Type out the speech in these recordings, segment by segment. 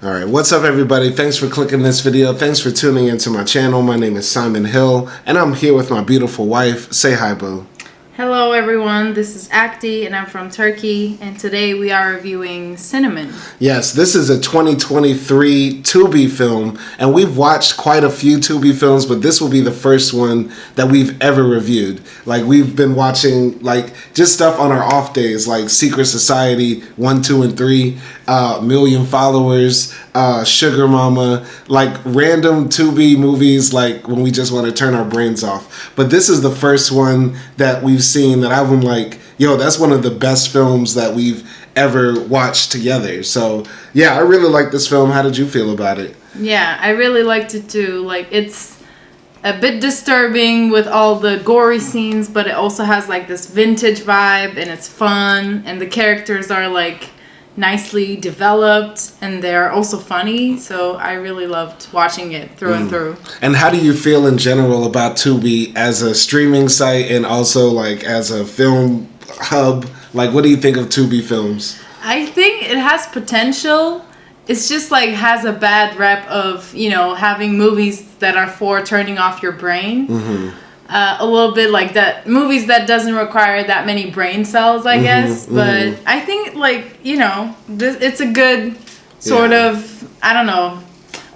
Alright, what's up everybody? Thanks for clicking this video. Thanks for tuning into my channel. My name is Simon Hill, and I'm here with my beautiful wife. Say hi, boo. Hello everyone, this is Akdi and I'm from Turkey, and today we are reviewing Cinnamon. Yes, this is a 2023 Tubi film, and we've watched quite a few Tubi films, but this will be the first one that we've ever reviewed. Like, we've been watching just stuff on our off days, like Secret Society 1, 2, and 3, Million Followers, Sugar Mama, like random Tubi movies, like when we just want to turn our brains off. But this is the first one that we've seen that I'm like, yo, that's one of the best films that we've ever watched together. So yeah, I really like this film. How did you feel about it? Yeah, I really liked it too. Like, it's a bit disturbing with all the gory scenes, but it also has like this vintage vibe, and it's fun, and the characters are like nicely developed, and they're also funny. So I really loved watching it through and through. And how do you feel in general about Tubi as a streaming site and also like as a film hub? Like, what do you think of Tubi films? I think it has potential. It's just like has a bad rep of, you know, having movies that are for turning off your brain. A little bit like that, movies that doesn't require that many brain cells, I guess. But I think, like, you know, it's a good sort of, I don't know,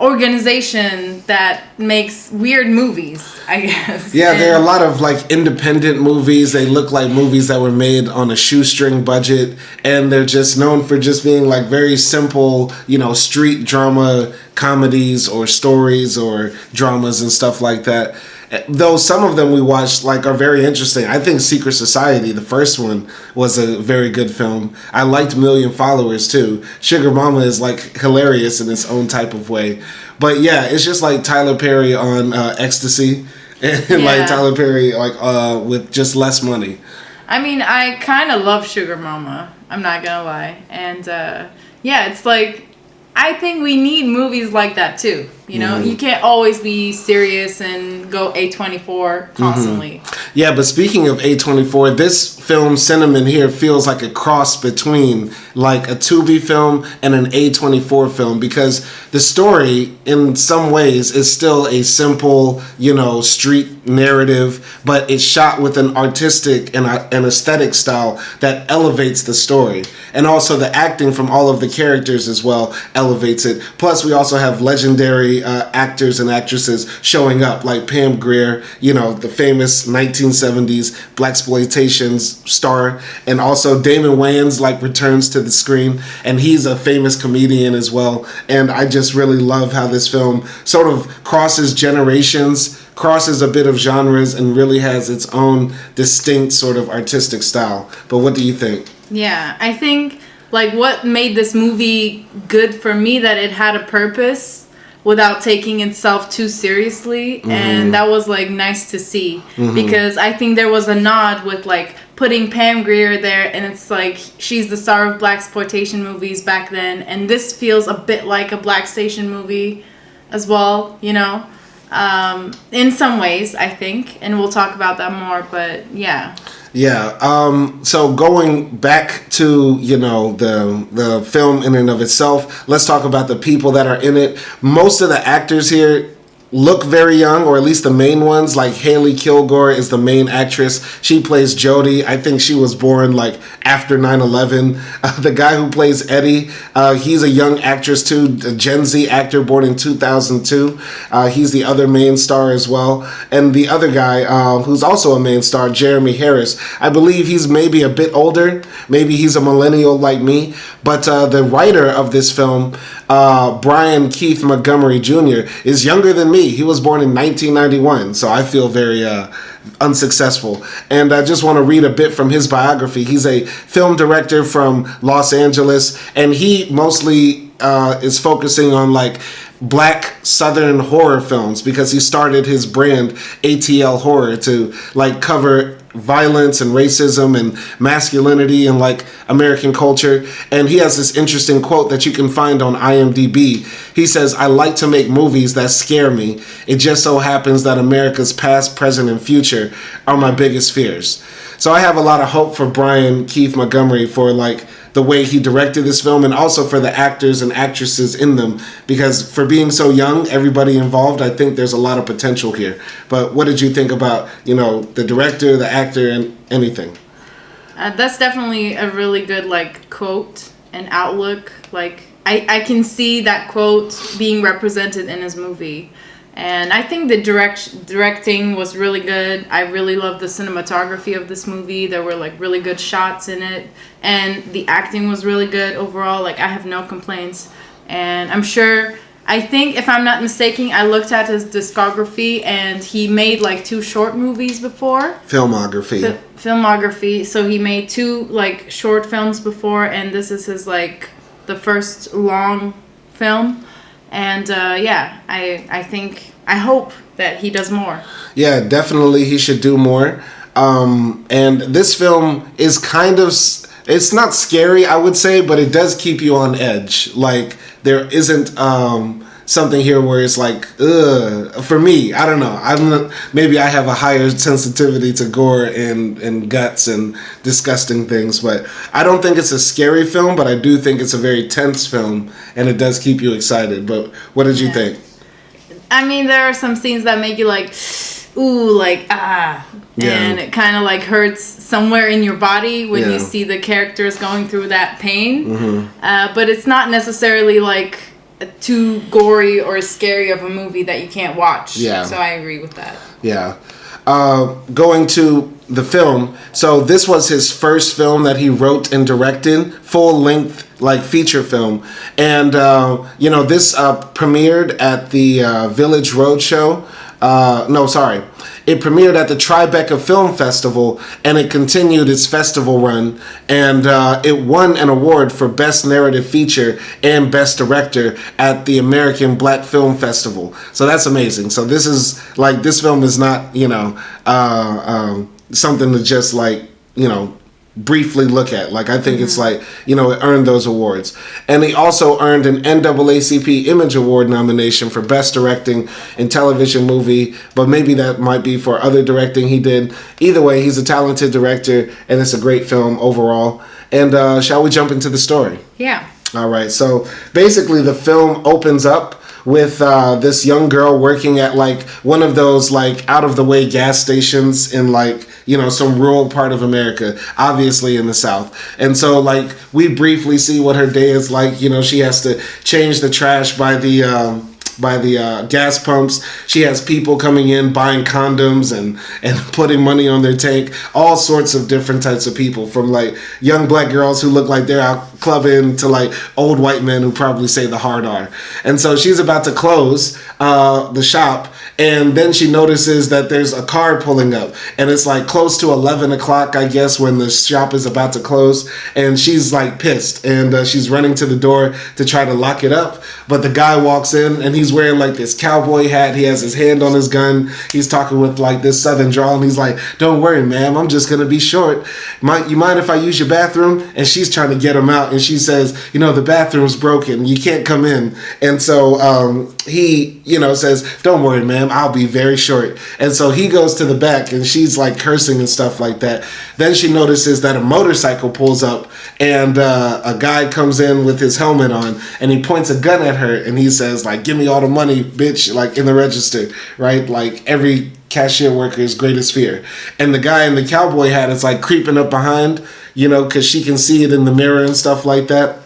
organization that makes weird movies, I guess. Yeah, there are a lot of like independent movies. They look like movies that were made on a shoestring budget, and they're just known for just being like very simple, you know, street drama comedies or stories or dramas and stuff like that. Though some of them we watched like are very interesting. I think Secret Society, the first one, was a very good film. I liked Million Followers too. Sugar Mama is like hilarious in its own type of way. But yeah, it's just like Tyler Perry on ecstasy, and like Tyler Perry like with just less money. I mean, I kind of love Sugar Mama, I'm not gonna lie. And yeah, it's like, I think we need movies like that too. You know, you can't always be serious and go A24 constantly. Yeah, but speaking of A24, this film Cinnamon here feels like a cross between like a Tubi film and an A24 film, because the story in some ways is still a simple, you know, street narrative, but it's shot with an artistic and an aesthetic style that elevates the story. And also the acting from all of the characters as well elevates it. Plus we also have legendary actors and actresses showing up, like Pam Grier, you know, the famous 1970s blaxploitation star, and also Damon Wayans like returns to the screen, and he's a famous comedian as well. And I just really love how this film sort of crosses generations, crosses a bit of genres, and really has its own distinct sort of artistic style. But what do you think? Yeah, I think like what made this movie good for me, that it had a purpose without taking itself too seriously, and that was like nice to see, because I think there was a nod with like putting Pam Grier there, and it's like she's the star of blaxploitation movies back then, and this feels a bit like a blaxploitation movie as well, you know, in some ways, I think, and we'll talk about that more. But yeah. Yeah, so going back to, you know, the film in and of itself, let's talk about the people that are in it. Most of the actors here look very young, or at least the main ones. Like Hailey Kilgore is the main actress. She plays Jodi. I think she was born like after 9/11. The guy who plays Eddie, he's a young actress too, a Gen Z actor born in 2002. He's the other main star as well. And the other guy who's also a main star, Jeremy Harris, I believe he's maybe a bit older. Maybe he's a millennial like me. But the writer of this film, Brian Keith Montgomery Jr., is younger than me. He was born in 1991, so I feel very unsuccessful. And I just want to read a bit from his biography. He's a film director from Los Angeles, and he mostly is focusing on like black Southern horror films, because he started his brand ATL Horror to like cover violence and racism and masculinity and like American culture. And he has this interesting quote that you can find on IMDb. He says, "I like to make movies that scare me. It just so happens that America's past, present, and future are my biggest fears." So I have a lot of hope for Brian Keith Montgomery for like the way he directed this film, and also for the actors and actresses in them, because for being so young, everybody involved, I think there's a lot of potential here. But what did you think about, the director, the actor, and anything? That's definitely a really good quote and outlook. I can see that quote being represented in his movie. And I think the directing was really good. I really loved the cinematography of this movie. There were really good shots in it. And the acting was really good overall. I have no complaints. And I think if I'm not mistaken, I looked at his discography and he made 2 short movies before. Filmography. Filmography. So he made 2 short films before, and this is his the first long film. And I hope that he does more. Yeah, definitely he should do more. And this film is it's not scary, I would say, but it does keep you on edge. There isn't something here where it's ugh. For me, I don't know. Maybe I have a higher sensitivity to gore and guts and disgusting things, but I don't think it's a scary film, but I do think it's a very tense film, and it does keep you excited. But what did you think? I mean, there are some scenes that make you ooh, and it kind of hurts somewhere in your body when you see the characters going through that pain. Mm-hmm. But it's not necessarily too gory or scary of a movie that you can't watch. Yeah. So I agree with that. Yeah. Going to the film. So this was his first film that he wrote and directed, full length feature film. And this premiered at the Village Roadshow. It premiered at the Tribeca Film Festival, and it continued its festival run, and it won an award for Best Narrative Feature and Best Director at the American Black Film Festival. So that's amazing. So this is this film is not something to just briefly look at. I think it's it earned those awards. And he also earned an NAACP Image Award nomination for Best Directing in Television Movie, but maybe that might be for other directing he did. Either way, he's a talented director, and it's a great film overall. And shall we jump into the story? Yeah. All right. So basically the film opens up with this young girl working at one of those out of the way gas stations in some rural part of America, obviously in the South. And so we briefly see what her day is like. She has to change the trash by the gas pumps. She has people coming in buying condoms and putting money on their tank. All sorts of different types of people, from young black girls who look like they're out clubbing to old white men who probably say the hard R. And so she's about to close the shop, and then she notices that there's a car pulling up, and it's close to 11 o'clock, I guess, when the shop is about to close, and she's pissed, and she's running to the door to try to lock it up, but the guy walks in, and he's wearing this cowboy hat. He has his hand on his gun. He's talking with this southern drawl, and he's "Don't worry, ma'am, I'm just gonna be short. You mind if I use your bathroom?" And she's trying to get him out, and she says, "The bathroom's broken. You can't come in." And so he, says, "Don't worry, ma'am, I'll be very short." And so he goes to the back, and she's cursing and stuff like that. Then she notices that a motorcycle pulls up, and a guy comes in with his helmet on, and he points a gun at her, and he says, "Give me all the money, bitch," in the register, right? Every cashier worker's greatest fear. And the guy in the cowboy hat is creeping up behind, because she can see it in the mirror and stuff like that.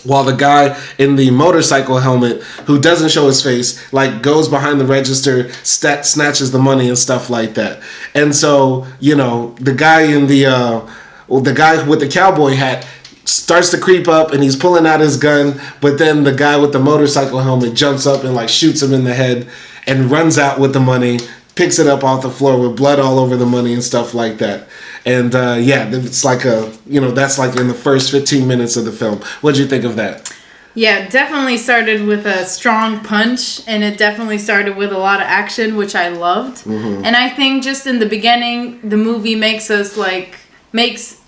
While the guy in the motorcycle helmet, who doesn't show his face, goes behind the register, snatches the money and stuff like that. And so, the guy the guy with the cowboy hat starts to creep up, and he's pulling out his gun, but then the guy with the motorcycle helmet jumps up and shoots him in the head and runs out with the money, picks it up off the floor with blood all over the money and stuff like that. And it's that's in the first 15 minutes of the film. What'd you think of that? Yeah, definitely started with a strong punch, and it definitely started with a lot of action, which I loved. Mm-hmm. And I think just in the beginning, the movie makes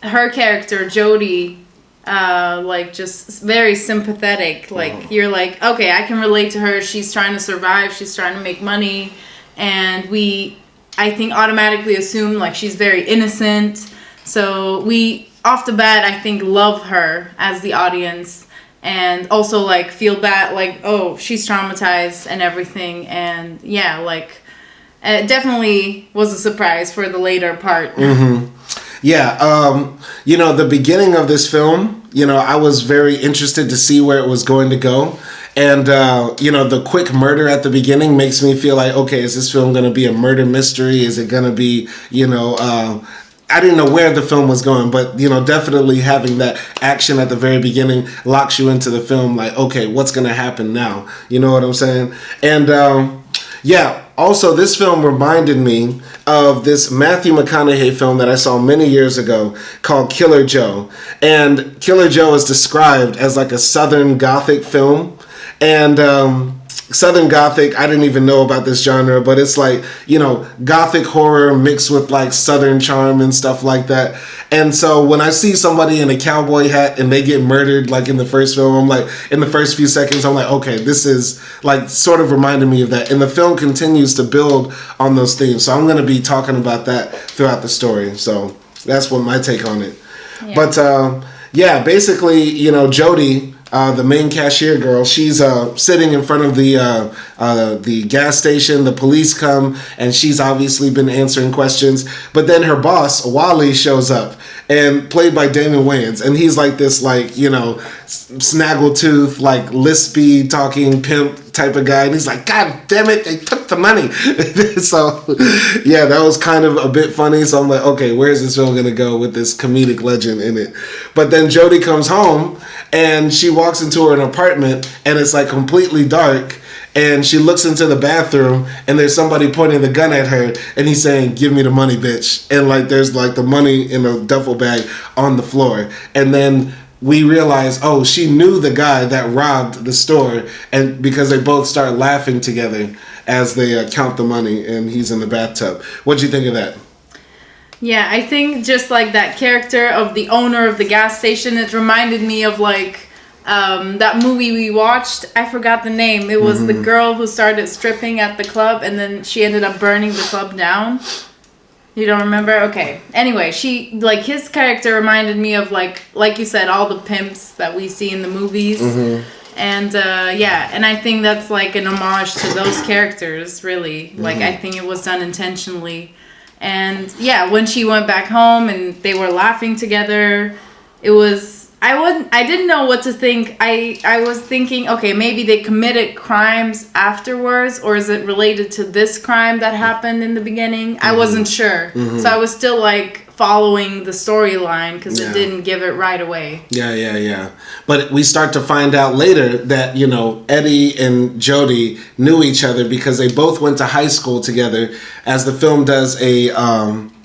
her character, Jodi, just very sympathetic. You're okay, I can relate to her. She's trying to survive. She's trying to make money. And I think, automatically assume she's very innocent. So off the bat, I think, love her as the audience. And also, like, feel bad, like, oh, she's traumatized and everything. And, yeah, like, it definitely was a surprise for the later part. Mm-hmm. Yeah, you know, the beginning of this film, you know, I was very interested to see where it was going to go. And, you know, the quick murder at the beginning makes me feel like, okay, is this film going to be a murder mystery? Is it going to be, you know, I didn't know where the film was going, but, you know, definitely having that action at the very beginning locks you into the film like, okay, what's going to happen now? You know what I'm saying? And, yeah, also this film reminded me of this Matthew McConaughey film that I saw many years ago called Killer Joe. And Killer Joe is described as like a Southern Gothic film. And Southern Gothic, I didn't even know about this genre, but it's like, you know, Gothic horror mixed with like Southern charm and stuff like that. And so when I see somebody in a cowboy hat and they get murdered, like in the first film, I'm like, in the first few seconds, I'm like, okay, this is like sort of reminding me of that. And the film continues to build on those themes. So I'm going to be talking about that throughout the story. So that's what my take on it. Yeah. But yeah, basically, you know, Jodi, the main cashier girl, she's sitting in front of the gas station. The police come, and she's obviously been answering questions. But then her boss, Wally, shows up, and played by Damon Wayans, and he's like this, like, you know, snaggletooth, like lispy talking pimp type of guy, and he's like, God damn it, they took the money. So yeah, that was kind of a bit funny. So I'm like, okay, where's this film gonna go with this comedic legend in it? But then Jodi comes home and she walks into her apartment and it's like completely dark, and she looks into the bathroom and there's somebody pointing the gun at her, and he's saying, give me the money, bitch. And like there's like the money in a duffel bag on the floor. And then we realize, oh, she knew the guy that robbed the store, and because they both start laughing together as they count the money, and he's in the bathtub. What'd you think of that? Yeah, I think just like that character of the owner of the gas station, it reminded me of like that movie we watched. I forgot the name. It was the girl who started stripping at the club, and then she ended up burning the club down. You don't remember? Okay. Anyway, she, like, his character reminded me of, like you said, all the pimps that we see in the movies. And, yeah, and I think that's, like, an homage to those characters, really. Like, I think it was done intentionally. And, yeah, when she went back home and they were laughing together, it was... I didn't know what to think. I was thinking, okay, maybe they committed crimes afterwards, or is it related to this crime that happened in the beginning? I wasn't sure. So I was still like following the storyline because it didn't give it right away. Yeah. But we start to find out later that, you know, Eddie and Jodi knew each other because they both went to high school together, as the film does a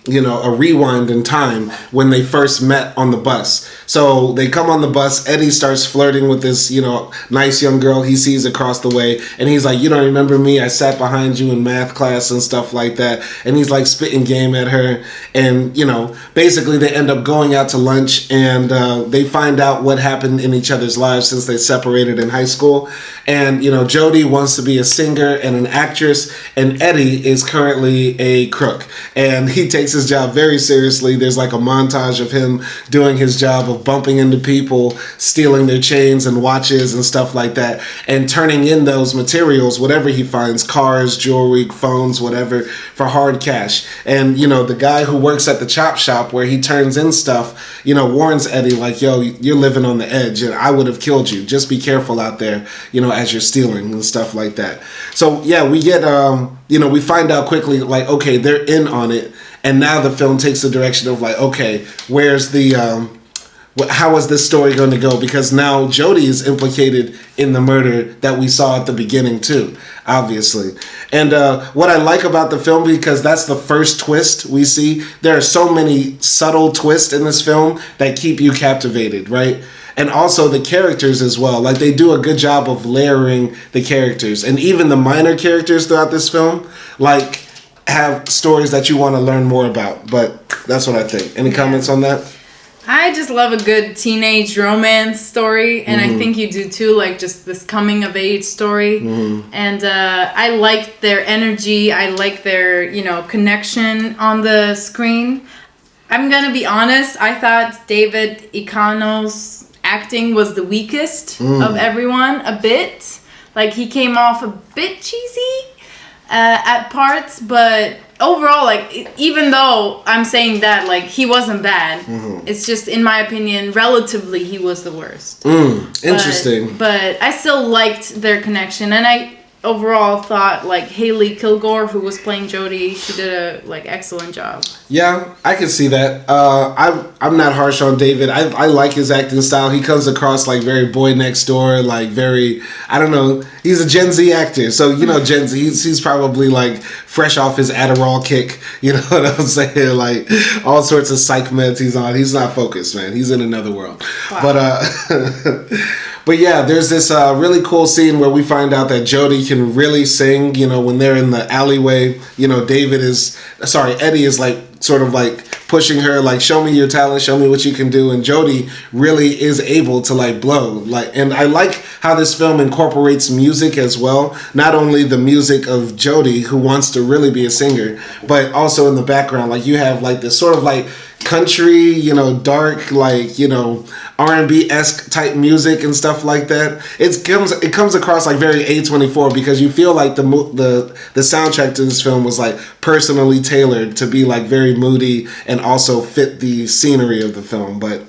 rewind in time when they first met on the bus. So they come on the bus, Eddie starts flirting with this, you know, nice young girl he sees across the way, and he's like, you don't remember me? I sat behind you in math class and stuff like that. And he's like spitting game at her, and, you know, basically they end up going out to lunch, and they find out what happened in each other's lives since they separated in high school. And, you know, Jodi wants to be a singer and an actress, and Eddie is currently a crook, and he takes his job very seriously. There's like a montage of him doing his job of bumping into people, stealing their chains and watches and stuff like that, and turning in those materials, whatever he finds, cars, jewelry, phones, whatever, for hard cash. And, you know, the guy who works at the chop shop where he turns in stuff, you know, warns Eddie like, yo, you're living on the edge and I would have killed you. Just be careful out there, you know, as you're stealing and stuff like that. So yeah, we get, we find out quickly, like, okay, they're in on it. And now the film takes the direction of like, okay, where's the, how is this story going to go? Because now Jodi is implicated in the murder that we saw at the beginning too, obviously. And what I like about the film, because that's the first twist we see, there are so many subtle twists in this film that keep you captivated, right? And also the characters as well. Like, they do a good job of layering the characters. And even the minor characters throughout this film, like, have stories that you want to learn more about. But that's what I think. Any comments on that? I just love a good teenage romance story, and I think you do too, like just this coming of age story. And I like their energy. I like their, connection on the screen. I'm gonna be honest. I thought David Iacono's acting was the weakest of everyone. A bit, like he came off a bit cheesy at parts, but overall, like even though I'm saying that, like he wasn't bad, it's just in my opinion, relatively, he was the worst. Interesting. But I still liked their connection, and I overall thought like Hailey Kilgore, who was playing Jodi, she did a like excellent job. Yeah, I can see that. I'm not harsh on David. I like his acting style. He comes across like very boy next door, like very, I don't know. He's a Gen Z actor, so you know Gen Z. He's probably like fresh off his Adderall kick. You know what I'm saying? Like all sorts of psych meds he's on. He's not focused, man. He's in another world. Wow. But But yeah, there's this really cool scene where we find out that Jodi can really sing. You know, when they're in the alleyway, you know, Eddie is like sort of like pushing her, like, show me your talent, show me what you can do. And Jodi really is able to like blow. Like, and I like how this film incorporates music as well. Not only the music of Jodi, who wants to really be a singer, but also in the background, like you have like this sort of like country, you know, dark, like, you know, R&B-esque type music and stuff like that. It comes across like very A24 because you feel like the soundtrack to this film was like personally tailored to be like very moody and also fit the scenery of the film. But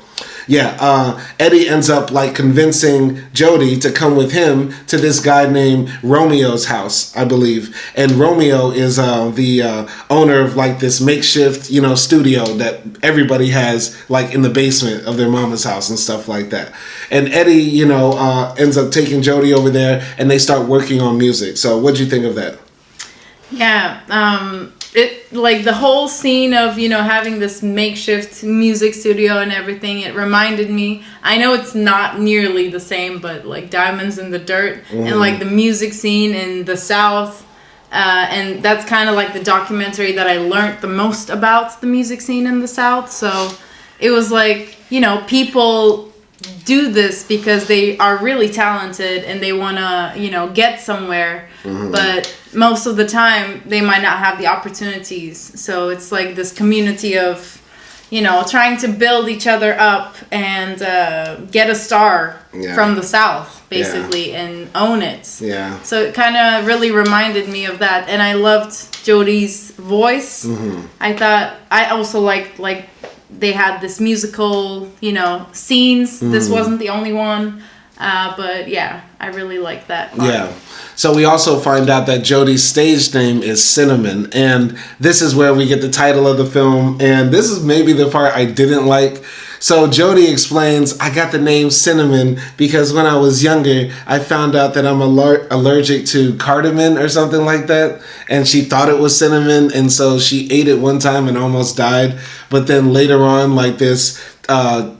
yeah, Eddie ends up like convincing Jodi to come with him to this guy named Romeo's house, I believe. And Romeo is the owner of like this makeshift, you know, studio that everybody has like in the basement of their mama's house and stuff like that. And Eddie, you know, ends up taking Jodi over there and they start working on music. So what'd you think of that? Yeah, it like the whole scene of, you know, having this makeshift music studio and everything, it reminded me, I know it's not nearly the same, but like Diamonds in the Dirt and like the music scene in the South, and that's kind of like the documentary that I learned the most about the music scene in the South. So it was like, you know, people do this because they are really talented and they want to, you know, get somewhere, but most of the time they might not have the opportunities. So it's like this community of, you know, trying to build each other up and get a star from the South, basically, and own it. Yeah. So it kind of really reminded me of that, and I loved Jodi's voice. I thought I also liked like they had this musical, you know, scenes. This wasn't the only one. But yeah, I really like that part. Yeah. So we also find out that Jodi's stage name is Cinnamon, and this is where we get the title of the film, and this is maybe the part I didn't like. So Jodi explains, I got the name Cinnamon because when I was younger, I found out that I'm allergic to cardamom or something like that, and she thought it was cinnamon, and so she ate it one time and almost died. But then later on, like this,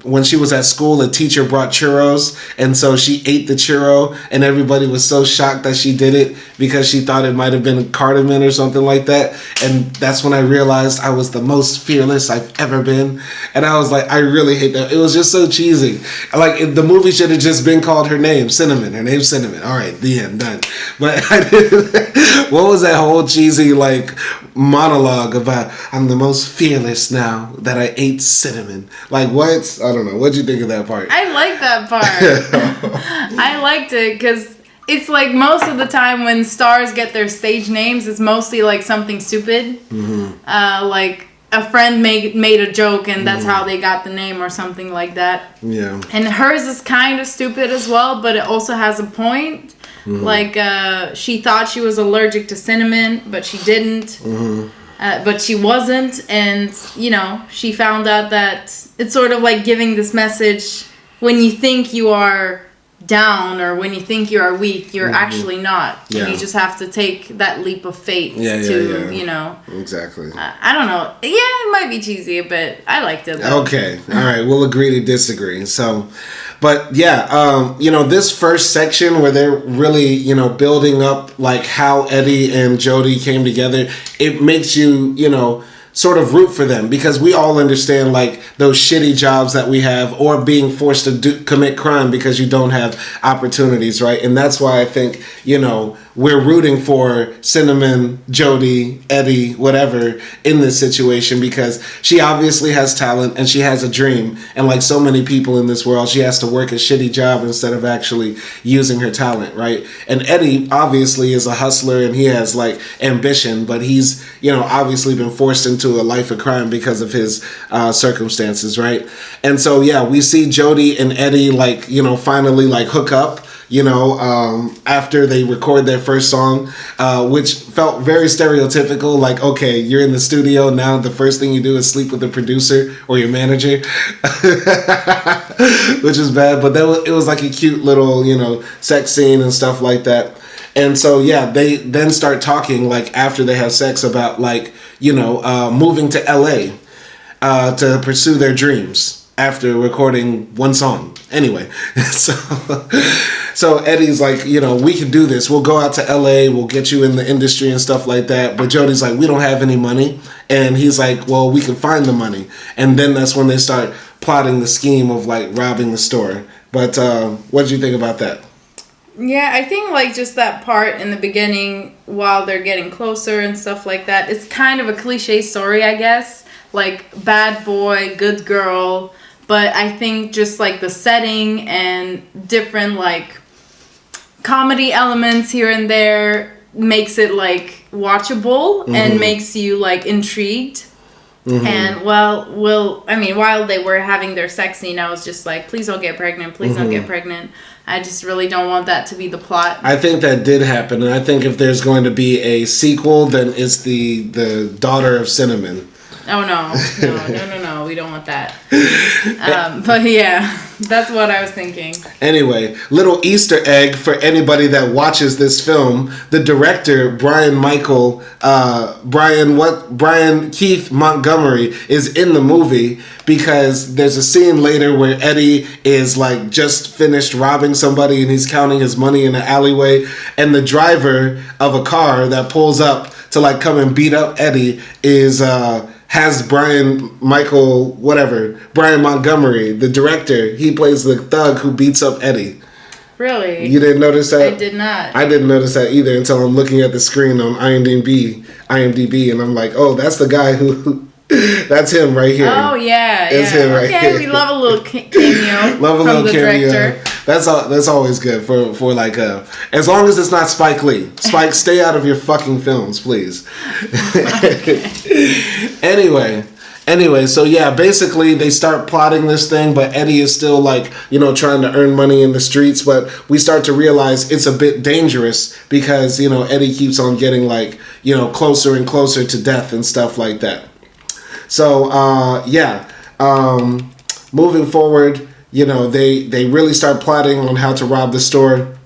when she was at school, a teacher brought churros, and so she ate the churro, and everybody was so shocked that she did it because she thought it might have been cardamom or something like that. And that's when I realized I was the most fearless I've ever been. And I was like, I really hate that. It was just so cheesy. Like, the movie should have just been called her name, Cinnamon. Her name's Cinnamon. All right, the end, done. But what was that whole cheesy, like, monologue about, I'm the most fearless now that I ate cinnamon? Like, what? I don't know. What'd you think of that part? I like that part. I liked it because it's like most of the time when stars get their stage names, it's mostly like something stupid. Like a friend made a joke and that's how they got the name or something like that. Yeah. And hers is kind of stupid as well, but it also has a point. Like she thought she was allergic to cinnamon, but she didn't. But she wasn't, and you know, she found out that it's sort of like giving this message: when you think you are down or when you think you are weak, you're actually not. Yeah. And you just have to take that leap of faith you know. Exactly. I don't know. Yeah, it might be cheesy, but I liked it. Though. Okay. All right. We'll agree to disagree. So, but yeah, you know, this first section where they're really, you know, building up like how Eddie and Jodi came together, it makes you, you know, sort of root for them because we all understand like those shitty jobs that we have or being forced to commit crime because you don't have opportunities, right? And that's why I think, you know, we're rooting for Cinnamon, Jodi, Eddie, whatever in this situation, because she obviously has talent and she has a dream. And like so many people in this world, she has to work a shitty job instead of actually using her talent, right? And Eddie obviously is a hustler and he has like ambition, but he's, you know, obviously been forced into a life of crime because of his circumstances, right? And so, yeah, we see Jodi and Eddie like, you know, finally like hook up, you know, after they record their first song, which felt very stereotypical. Like, okay, you're in the studio now, the first thing you do is sleep with the producer or your manager, which is bad. But it was like a cute little, you know, sex scene and stuff like that. And so, yeah, they then start talking like after they have sex about like, you know, moving to LA to pursue their dreams after recording one song. Anyway, so Eddie's like, you know, we can do this. We'll go out to LA. We'll get you in the industry and stuff like that. But Jodi's like, we don't have any money. And he's like, well, we can find the money. And then that's when they start plotting the scheme of like robbing the store. But what did you think about that? Yeah, I think like just that part in the beginning while they're getting closer and stuff like that, it's kind of a cliche story, I guess. Like bad boy, good girl. But I think just like the setting and different like comedy elements here and there makes it like watchable and makes you like intrigued. And while they were having their sex scene, I was just like, please don't get pregnant. Please don't get pregnant. I just really don't want that to be the plot. I think that did happen. And I think if there's going to be a sequel, then it's the daughter of Cinnamon. Oh, no. We don't want that. But yeah, that's what I was thinking. Anyway, little Easter egg for anybody that watches this film. The director, Brian Keith Montgomery is in the movie because there's a scene later where Eddie is like just finished robbing somebody and he's counting his money in an alleyway. And the driver of a car that pulls up to like come and beat up Eddie has Brian Montgomery, the director. He plays the thug who beats up Eddie. Really? You didn't notice that? I did not. I didn't notice that either until I'm looking at the screen on IMDb, and I'm like, oh, that's the guy who... That's him right here. Oh yeah, it's him right here. Okay, we love a little cameo. Love a from little the cameo. director. That's always good for like as long as it's not Spike Lee. Spike, stay out of your fucking films, please. Anyway, so yeah, basically they start plotting this thing, but Eddie is still like, you know, trying to earn money in the streets, but we start to realize it's a bit dangerous because, you know, Eddie keeps on getting like, you know, closer and closer to death and stuff like that. So, moving forward, you know, they really start plotting on how to rob the store.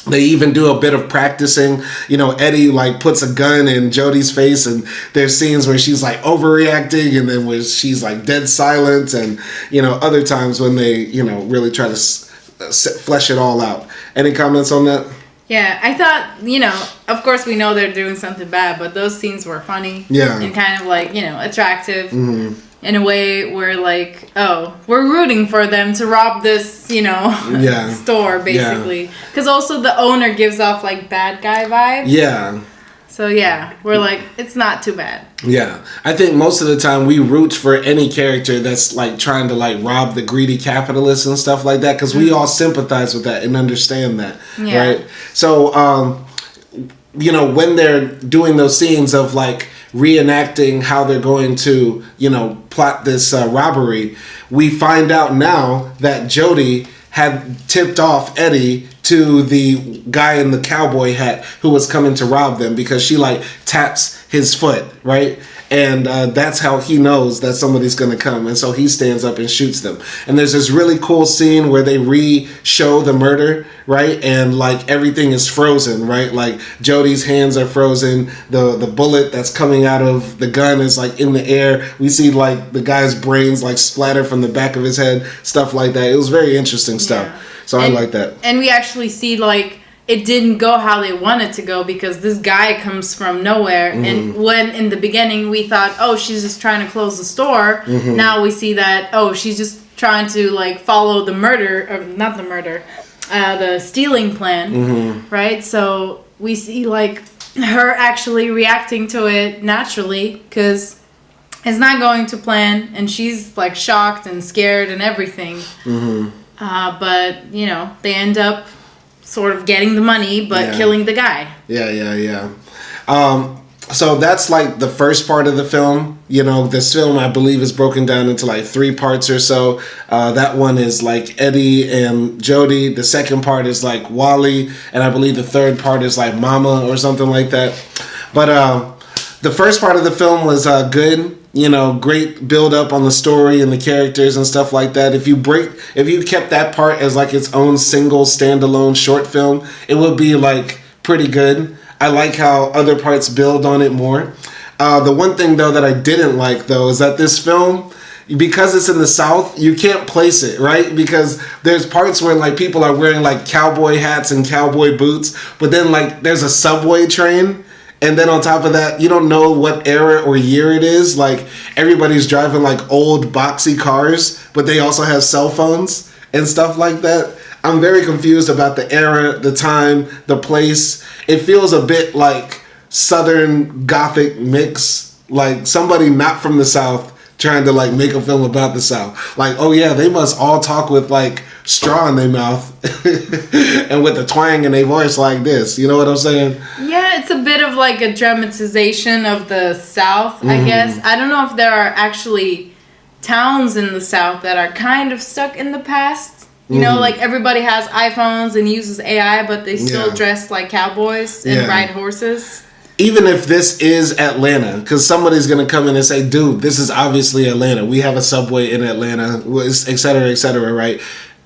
They even do a bit of practicing. You know, Eddie like puts a gun in Jodi's face, and there's scenes where she's like overreacting, and then where she's like dead silent, and you know, other times when they, you know, really try to flesh it all out. Any comments on that? Yeah, I thought, you know, of course we know they're doing something bad, but those scenes were funny. Yeah. And kind of like, you know, attractive. In a way where like, oh, we're rooting for them to rob this, you know, store, basically. Because also the owner gives off like bad guy vibes. Yeah. So yeah, we're like, it's not too bad. Yeah. I think most of the time we root for any character that's like trying to like rob the greedy capitalists and stuff like that, because we all sympathize with that and understand that, right? So, you know, when they're doing those scenes of like reenacting how they're going to, you know, plot this robbery, we find out now that Jodi had tipped off Eddie to the guy in the cowboy hat who was coming to rob them, because she like taps his foot, right? And that's how he knows that somebody's going to come. And so he stands up and shoots them. And there's this really cool scene where they re-show the murder, right? And like everything is frozen, right? Like Jodi's hands are frozen. The bullet that's coming out of the gun is like in the air. We see like the guy's brains like splatter from the back of his head, stuff like that. It was very interesting stuff. So I like that. And we actually see like it didn't go how they wanted to go, because this guy comes from nowhere. And when in the beginning we thought, oh, she's just trying to close the store, now we see that, oh, she's just trying to like follow the murder, or not the murder, the stealing plan, right? So we see like her actually reacting to it naturally, because it's not going to plan, and she's like shocked and scared and everything. But you know, they end up sort of getting the money, but killing the guy. Yeah. So that's like the first part of the film. You know, this film, I believe, is broken down into like 3 parts or so. That one is like Eddie and Jodi. The second part is like Wally. And I believe the third part is like Mama or something like that. But the first part of the film was good. You know, great build up on the story and the characters and stuff like that. If you kept that part as like its own single standalone short film, it would be like pretty good. I like how other parts build on it more. The one thing, though, that I didn't like, though, is that this film, because it's in the South, you can't place it, right? Because there's parts where, like, people are wearing, like, cowboy hats and cowboy boots, but then, like, there's a subway train, and then on top of that, you don't know what era or year it is. Like, everybody's driving, like, old, boxy cars, but they also have cell phones and stuff like that. I'm very confused about the era, the time, the place. It feels a bit like Southern Gothic mix, like somebody not from the South trying to like make a film about the South. Like, oh yeah, they must all talk with like straw in their mouth and with a twang in their voice like this. You know what I'm saying? Yeah, it's a bit of like a dramatization of the South, I guess. I don't know if there are actually towns in the South that are kind of stuck in the past. You know, like everybody has iPhones and uses AI, but they still dress like cowboys and ride horses. Even if this is Atlanta, because somebody's going to come in and say, dude, this is obviously Atlanta. We have a subway in Atlanta, et cetera, right?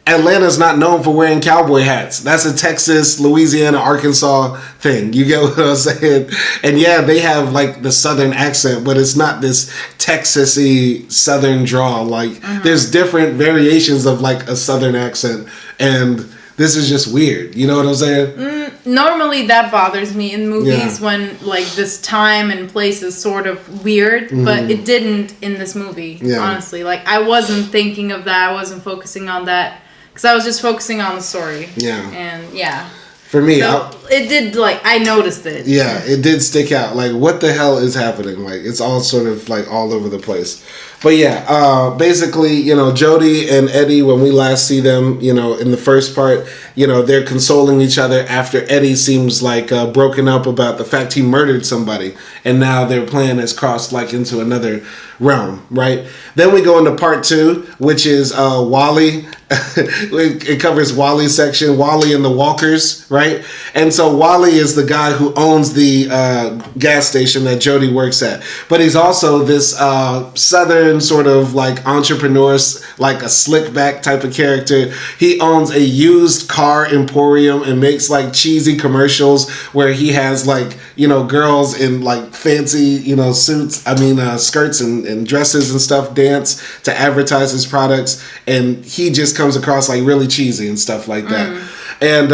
Atlanta's not known for wearing cowboy hats. That's a Texas, Louisiana, Arkansas thing. You get what I'm saying? And yeah, they have like the Southern accent, but it's not this Texas-y Southern drawl. Like there's different variations of like a Southern accent, and this is just weird. You know what I'm saying? Normally that bothers me in movies when like this time and place is sort of weird, but it didn't in this movie, honestly. Like I wasn't thinking of that. I wasn't focusing on that. Because I was just focusing on the story. Yeah. And for me, so it did, like, I noticed it. Yeah, it did stick out. Like, what the hell is happening? Like, it's all sort of, like, all over the place. But, yeah, basically, you know, Jodi and Eddie, when we last see them, you know, in the first part, you know, they're consoling each other after Eddie seems, like, broken up about the fact he murdered somebody. And now their plan has crossed, like, into another realm, right? Then we go into part 2, which is Wally. It covers Wally's section, Wally and the Walkers, right? And so Wally is the guy who owns the gas station that Jodi works at, but he's also this Southern sort of like entrepreneur, like a slick back type of character. He owns a used car emporium and makes like cheesy commercials where he has like, you know, girls in like fancy, you know, suits, skirts and dresses and stuff dance to advertise his products, and he just comes across like really cheesy and stuff like that. And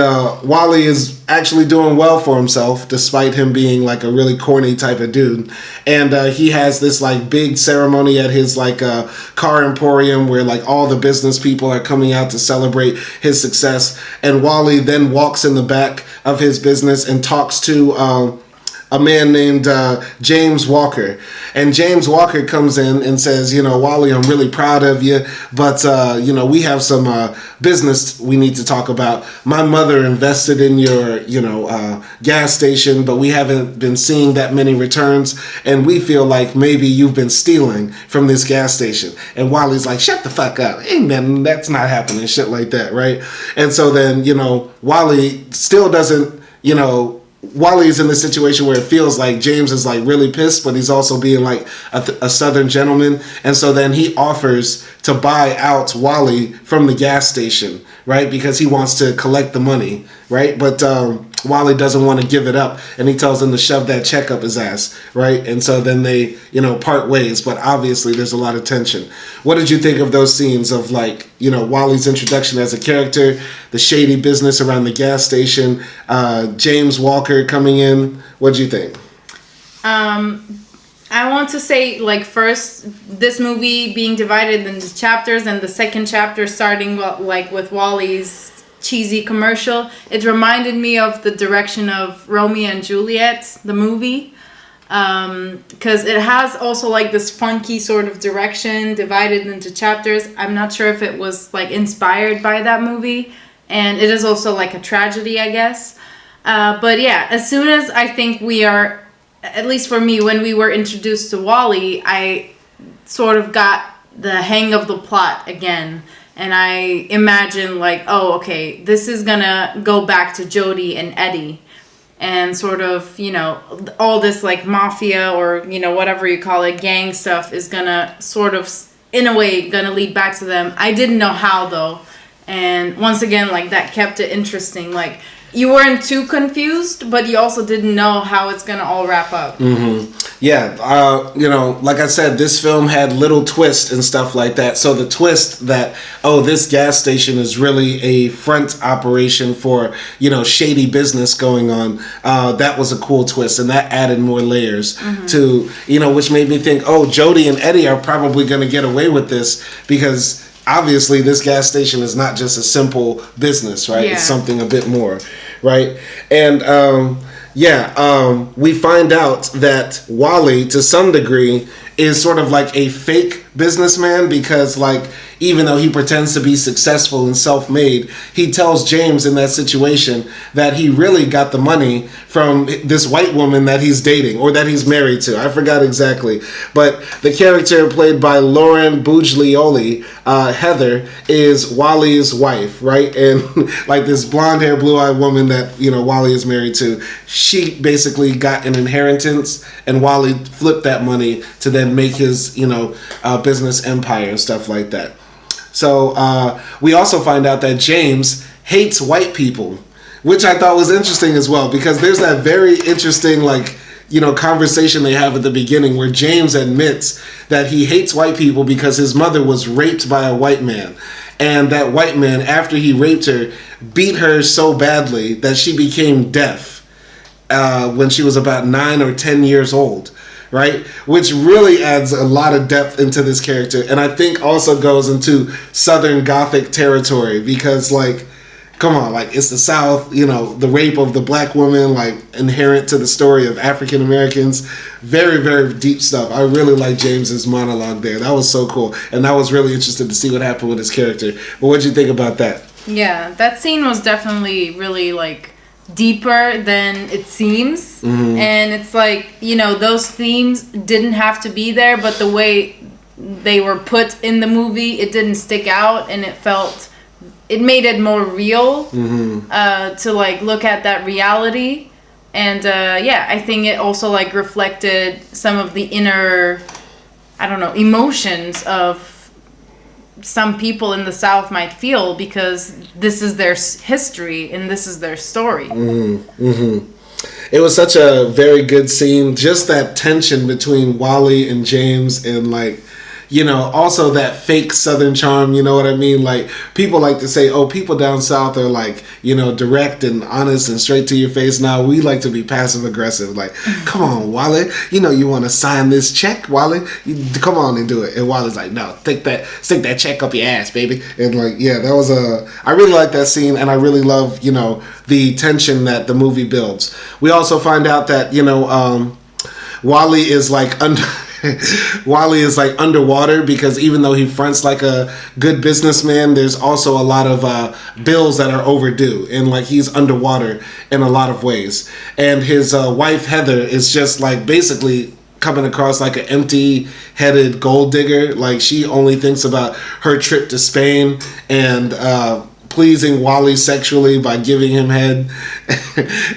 Wally is actually doing well for himself despite him being like a really corny type of dude. And he has this like big ceremony at his like car emporium where like all the business people are coming out to celebrate his success. And Wally then walks in the back of his business and talks to a man named James Walker. And James Walker comes in and says, you know, Wally, I'm really proud of you, but, you know, we have some business we need to talk about. My mother invested in your, you know, gas station, but we haven't been seeing that many returns, and we feel like maybe you've been stealing from this gas station. And Wally's like, shut the fuck up. Ain't nothing, that's not happening, shit like that, right? And so then, you know, Wally still doesn't, you know, Wally's in this situation where it feels like James is like really pissed, but he's also being like a Southern gentleman. And so then he offers to buy out Wally from the gas station, right? Because he wants to collect the money, right? But Wally doesn't want to give it up, and he tells him to shove that check up his ass, right? And so then they, you know, part ways, but obviously there's a lot of tension. What did you think of those scenes of like, you know, Wally's introduction as a character, the shady business around the gas station, James Walker coming in? What did you think? I want to say, like, first, this movie being divided into chapters, and the second chapter starting like with Wally's cheesy commercial. It reminded me of the direction of Romeo and Juliet, the movie. Because it has also like this funky sort of direction divided into chapters. I'm not sure if it was like inspired by that movie, and it is also like a tragedy, I guess. But yeah, as soon as I think we are, at least for me, when we were introduced to Wally, I sort of got the hang of the plot again, and I imagine like, oh, okay, this is gonna go back to Jodi and Eddie. And sort of, you know, all this like mafia or, you know, whatever you call it, gang stuff is gonna sort of, in a way, gonna lead back to them. I didn't know how though. And once again, like that kept it interesting. Like you weren't too confused, but you also didn't know how it's gonna all wrap up. Yeah, you know, like I said, this film had little twists and stuff like that. So the twist that, oh, this gas station is really a front operation for, you know, shady business going on, that was a cool twist. And that added more layers to, you know, which made me think, oh, Jodi and Eddie are probably going to get away with this because obviously this gas station is not just a simple business, right? Yeah. It's something a bit more, right? And, we find out that Wally, to some degree, is sort of like a fake businessman because, like, even though he pretends to be successful and self-made, he tells James in that situation that he really got the money from this white woman that he's dating or that he's married to. I forgot exactly. But the character played by Lauren Buglioli, Heather, is Wally's wife, right? And like this blonde hair, blue eyed woman that, you know, Wally is married to, she basically got an inheritance and Wally flipped that money to then make his, you know, business empire and stuff like that. So we also find out that James hates white people, which I thought was interesting as well, because there's that very interesting, like, you know, conversation they have at the beginning where James admits that he hates white people because his mother was raped by a white man. And that white man, after he raped her, beat her so badly that she became deaf when she was about 9 or 10 years old. Right? Which really adds a lot of depth into this character. And I think also goes into Southern Gothic territory because, like, come on, like, it's the South, you know, the rape of the black woman, like, inherent to the story of African Americans. Very, very deep stuff. I really like James's monologue there. That was so cool. And I was really interested to see what happened with his character. But what'd you think about that? Yeah, that scene was definitely really, like, deeper than it seems. And it's like, you know, those themes didn't have to be there, but the way they were put in the movie, it didn't stick out, and it made it more real to like look at that reality. And I think it also like reflected some of the inner, I don't know, emotions of some people in the South might feel because this is their history and this is their story. It was such a very good scene. Just that tension between Wally and James and, like, you know, also that fake Southern charm, you know what I mean? Like, people like to say, oh, people down South are, like, you know, direct and honest and straight to your face. Now, we like to be passive aggressive. Like, come on, Wally, you know you want to sign this check, Wally? Come on and do it. And Wally's like, no, stick that check up your ass, baby. And, like, yeah, that was I really like that scene, and I really love, you know, the tension that the movie builds. We also find out that, you know, Wally is, like, Wally is like underwater because even though he fronts like a good businessman, there's also a lot of bills that are overdue, and like he's underwater in a lot of ways. And his wife Heather is just like basically coming across like an empty-headed gold digger. Like she only thinks about her trip to Spain and pleasing Wally sexually by giving him head,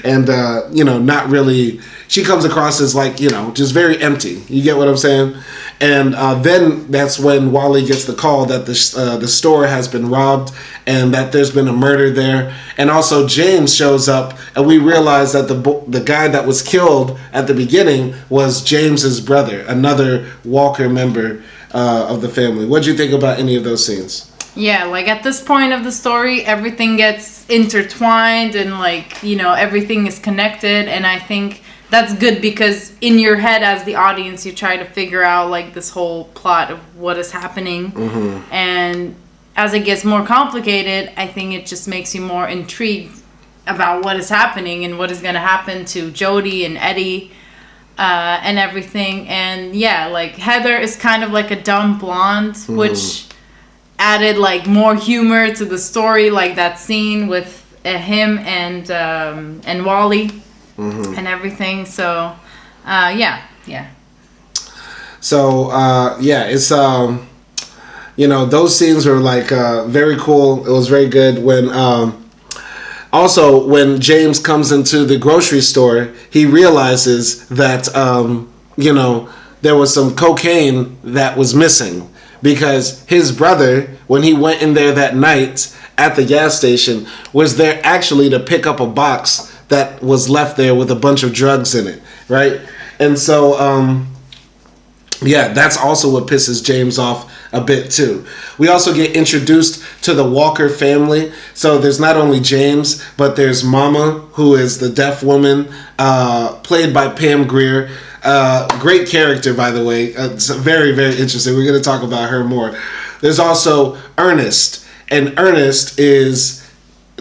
and you know, not really. She comes across as like, you know, just very empty. You get what I'm saying? And then that's when Wally gets the call that the store has been robbed and that there's been a murder there. And also James shows up, and we realize that the guy that was killed at the beginning was James's brother, another Walker member of the family. What'd you think about any of those scenes? Yeah, like at this point of the story, everything gets intertwined and like, you know, everything is connected. And I think that's good because in your head as the audience, you try to figure out like this whole plot of what is happening. And as it gets more complicated, I think it just makes you more intrigued about what is happening and what is going to happen to Jodi and Eddie and everything. And yeah, like Heather is kind of like a dumb blonde, which added like more humor to the story, like that scene with him and Wally and everything. So yeah. So it's those scenes were like very cool. It was very good. When also when James comes into the grocery store, he realizes that there was some cocaine that was missing, because his brother, when he went in there that night at the gas station, was there actually to pick up a box that was left there with a bunch of drugs in it, right? And so that's also what pisses James off a bit too. We also get introduced to the Walker family. So there's not only James, but there's Mama, who is the deaf woman, played by Pam Grier. Great character, by the way. It's very, very interesting. We're going to talk about her more. There's also Ernest, and Ernest is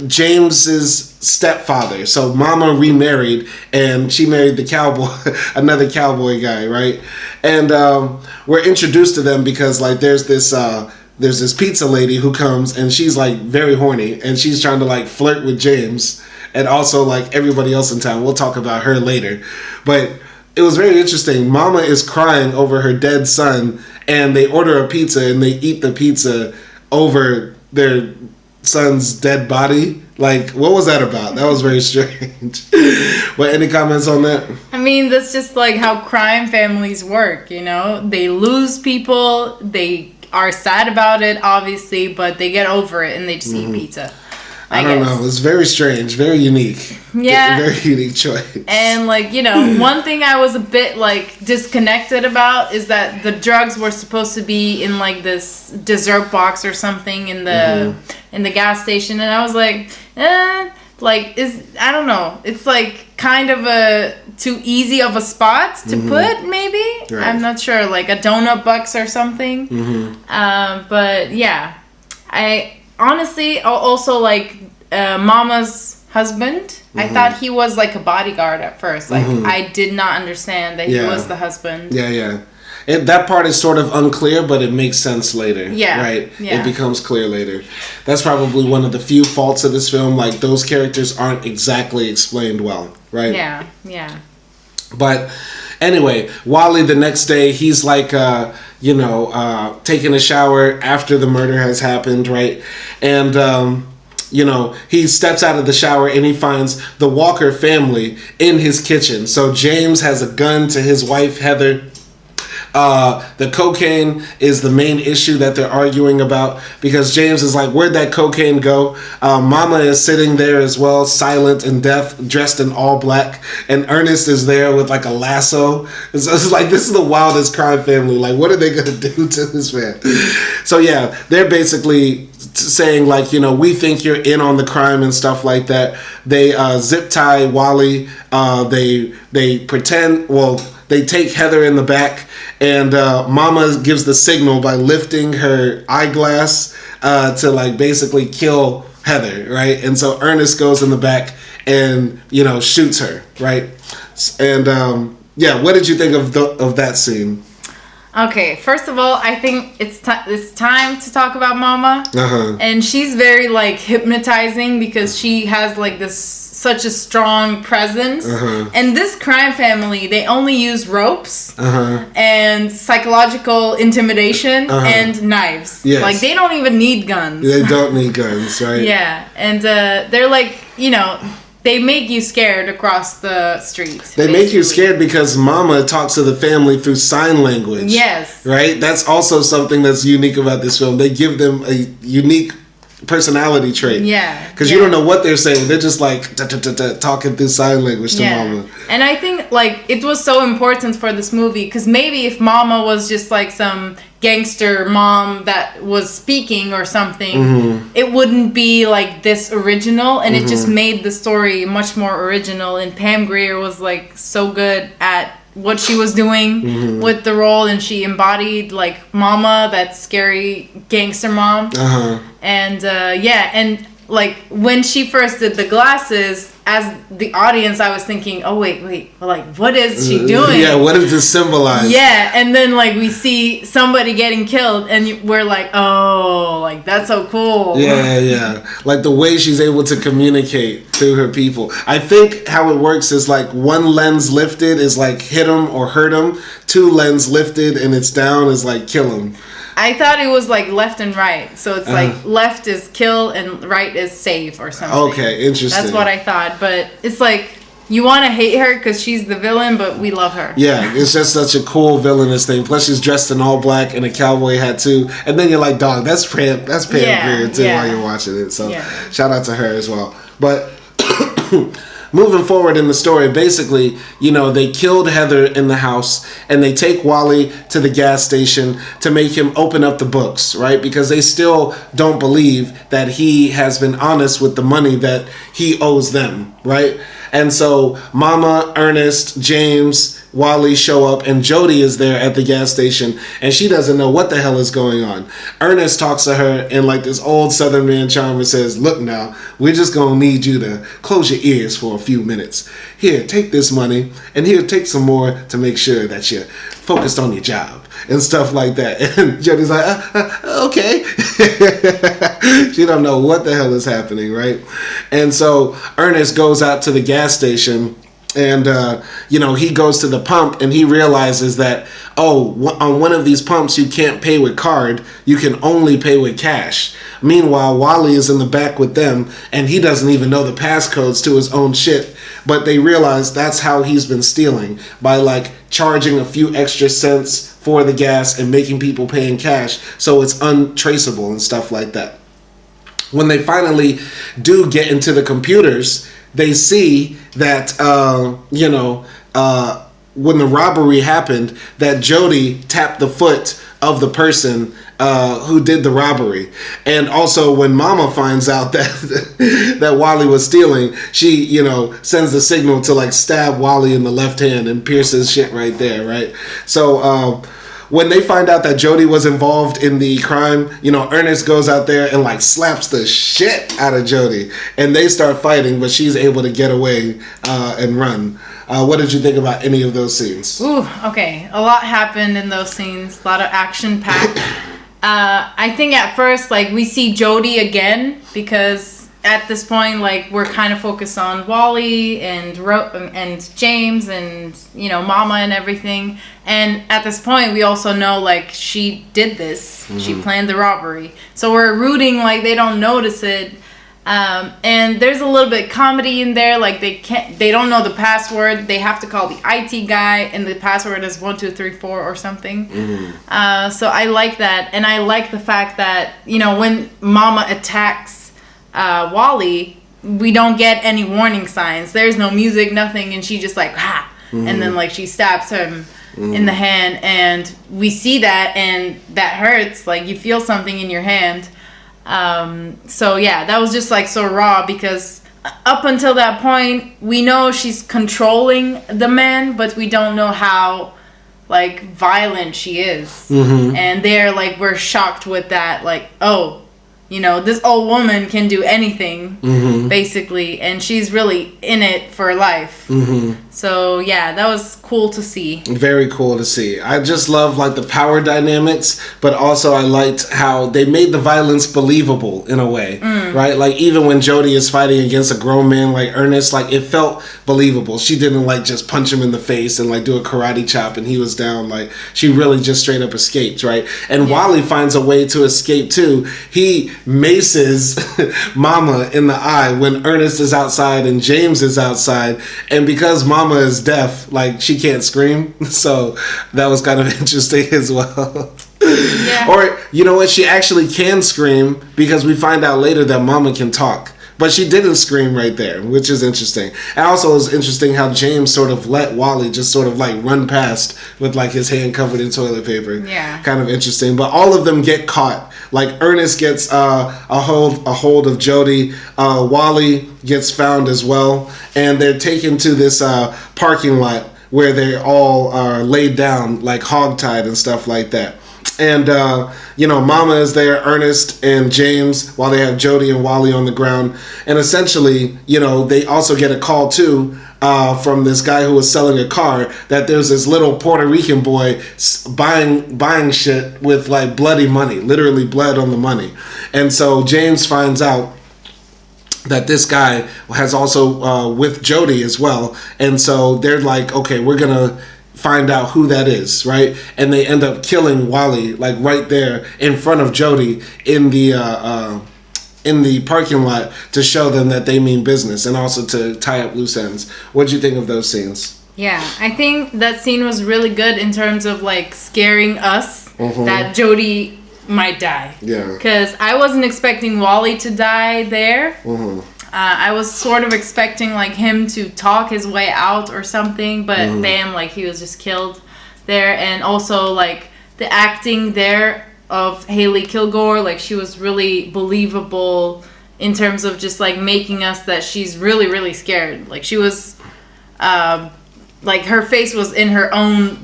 James's stepfather. So Mama remarried, and she married the cowboy, another cowboy guy, right? And we're introduced to them because like there's this pizza lady who comes, and she's like very horny, and she's trying to like flirt with James and also like everybody else in town. We'll talk about her later, but it was very interesting. Mama is crying over her dead son, and they order a pizza and they eat the pizza over their son's dead body. Like, what was that about? That was very strange. But any comments on that? I mean, that's just like how crime families work, They lose people, they are sad about it, obviously, but they get over it and they just eat pizza. I don't know. It's very strange, very unique. Yeah. Very unique choice. And like, one thing I was a bit like disconnected about is that the drugs were supposed to be in like this dessert box or something in the gas station, and I was like, I don't know. It's like kind of a too easy of a spot to put, maybe. Right. I'm not sure, like a donut box or something. But yeah, I honestly also like Mama's husband. I thought he was like a bodyguard at first. Like I did not understand that he was the husband. Yeah. That part is sort of unclear, but it makes sense later. Yeah. Right? Yeah. It becomes clear later. That's probably one of the few faults of this film. Like, those characters aren't exactly explained well, right? Yeah. But anyway, Wally the next day, he's like, taking a shower after the murder has happened, right? And, he steps out of the shower and he finds the Walker family in his kitchen. So James has a gun to his wife, Heather. The cocaine is the main issue that they're arguing about, because James is like, where'd that cocaine go? Mama is sitting there as well, silent and deaf, dressed in all black, and Ernest is there with like a lasso. And so it's like, this is the wildest crime family. Like, what are they gonna do to this man? So yeah, they're basically saying like, we think you're in on the crime and stuff like that. They zip tie Wally. They pretend, they take Heather in the back, and Mama gives the signal by lifting her eyeglass to like basically kill Heather, right? And so Ernest goes in the back and shoots her, right? And what did you think of that scene? Okay, first of all, I think it's time to talk about Mama. And she's very like hypnotizing because she has like such a strong presence. And this crime family, they only use ropes and psychological intimidation and knives. Yes. Like, they don't even need guns. They don't need guns, right? Yeah, and they're like, they make you scared across the street. They make you scared because Mama talks to the family through sign language. Yes. Right? That's also something that's unique about this film. They give them a unique personality trait. Yeah. Because you don't know what they're saying. They're just like talking through sign language to Mama. And I think like it was so important for this movie because maybe if Mama was just like some gangster mom that was speaking or something, it wouldn't be like this original, and it just made the story much more original. And Pam Grier was like so good at what she was doing with the role, and she embodied like Mama, that scary gangster mom. And and like when she first did the glasses, as the audience, I was thinking, oh wait, like what is she doing? Yeah, what does this symbolize? Yeah, and then like we see somebody getting killed, and we're like, oh, like that's so cool. Yeah. Like the way she's able to communicate through her people. I think how it works is like one lens lifted is like hit them or hurt them. Two lens lifted and it's down is like kill them. I thought it was like left and right. So it's like left is kill and right is save or something. Okay, interesting. That's what I thought. But it's like you want to hate her because she's the villain, but we love her. Yeah, it's just such a cool villainous thing. Plus she's dressed in all black and a cowboy hat too. And then you're like, dog, that's Pam Grier too while you're watching it. So shout out to her as well. But moving forward in the story, basically, you know, they killed Heather in the house and they take Wally to the gas station to make him open up the books, right? Because they still don't believe that he has been honest with the money that he owes them, right? And so Mama, Ernest, James, Wally show up and Jodi is there at the gas station and she doesn't know what the hell is going on. Ernest talks to her in like this old Southern man charm and says, look now, we're just gonna need you to close your ears for a few minutes. Here, take this money and here, take some more to make sure that you're focused on your job and stuff like that. And Jodi's like, okay. She don't know what the hell is happening, right? And so Ernest goes out to the gas station and, you know, he goes to the pump and he realizes that, on one of these pumps, you can't pay with card. You can only pay with cash. Meanwhile, Wally is in the back with them and he doesn't even know the passcodes to his own shit. But they realize that's how he's been stealing, by like charging a few extra cents for the gas and making people pay in cash so it's untraceable and stuff like that. When they finally do get into the computers, they see that, when the robbery happened, that Jodi tapped the foot of the person who did the robbery. And also when Mama finds out that Wally was stealing, she, sends the signal to like stab Wally in the left hand and pierce his shit right there, right? So when they find out that Jodi was involved in the crime, Ernest goes out there and like slaps the shit out of Jodi and they start fighting, but she's able to get away and run. What did you think about any of those scenes? Ooh, okay. A lot happened in those scenes. A lot of action packed. I think at first, like, we see Jodi again because at this point, like, we're kind of focused on Wally and James and, Mama and everything. And at this point, we also know, like, she did this. Mm-hmm. She planned the robbery. So we're rooting like they don't notice it. And there's a little bit of comedy in there. Like they don't know the password. They have to call the IT guy, and the password is 1234 or something. Mm-hmm. So I like that, and I like the fact that when Mama attacks Wally, we don't get any warning signs. There's no music, nothing, and she just like ha, mm-hmm. and then like she stabs him mm-hmm. in the hand, and we see that, and that hurts. Like you feel something in your hand. So yeah, that was just like so raw because up until that point, we know she's controlling the man, but we don't know how like violent she is. Mm-hmm. And they're like, we're shocked with that. Like, oh, this old woman can do anything mm-hmm. basically. And she's really in it for life. Mm-hmm. So yeah, that was cool to see. Very cool to see. I just love like the power dynamics, but also I liked how they made the violence believable in a way, right? Like even when Jodi is fighting against a grown man like Ernest, like it felt believable. She didn't like just punch him in the face and like do a karate chop and he was down. Like she really just straight up escaped, right? And Wally finds a way to escape too. He maces Mama in the eye when Ernest is outside and James is outside, and because Mama is deaf, like she can't scream, so that was kind of interesting as well. Yeah. Or you know what, she actually can scream because we find out later that Mama can talk, but she didn't scream right there, which is interesting. And also it's interesting how James sort of let Wally just sort of like run past with like his hand covered in toilet paper. Yeah, kind of interesting. But all of them get caught. Like Ernest gets a hold of Jodi. Wally gets found as well, and they're taken to this parking lot where they all are laid down like hogtied and stuff like that. And, Mama is there, Ernest and James, while they have Jodi and Wally on the ground. And essentially, they also get a call, too, from this guy who was selling a car, that there's this little Puerto Rican boy buying shit with, like, bloody money, literally blood on the money. And so James finds out that this guy has also with Jodi as well. And so they're like, okay, we're going to find out who that is, right? And they end up killing Wally, like right there in front of Jodi in the parking lot to show them that they mean business and also to tie up loose ends. What do you think of those scenes? Yeah, I think that scene was really good in terms of like scaring us that Jodi might die. Yeah. Because I wasn't expecting Wally to die there. I was sort of expecting like him to talk his way out or something, but bam, like he was just killed there. And also like the acting there of Hailey Kilgore, like she was really believable in terms of just like making us that she's really, really scared. Like she was, like her face was in her own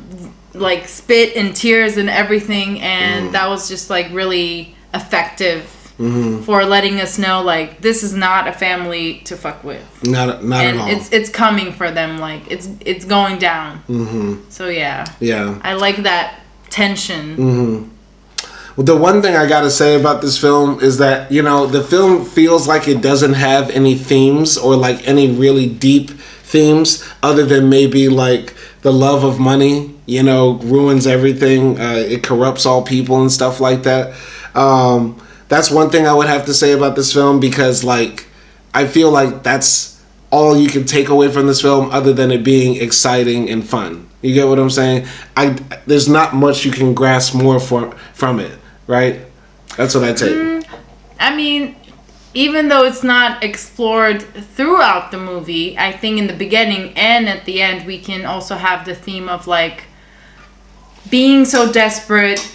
like spit and tears and everything, and that was just like really effective. For letting us know like this is not a family to fuck with. Not and at all. It's coming for them. Like it's going down. So yeah. I like that tension. Well, the one thing I gotta say about this film is that the film feels like it doesn't have any themes or like any really deep themes other than maybe like the love of money. Ruins everything. It corrupts all people and stuff like that. That's one thing I would have to say about this film, because like I feel like that's all you can take away from this film other than it being exciting and fun. You get what I'm saying? There's not much you can grasp more from it, right? That's what I take. I mean, even though it's not explored throughout the movie, I think in the beginning and at the end we can also have the theme of like being so desperate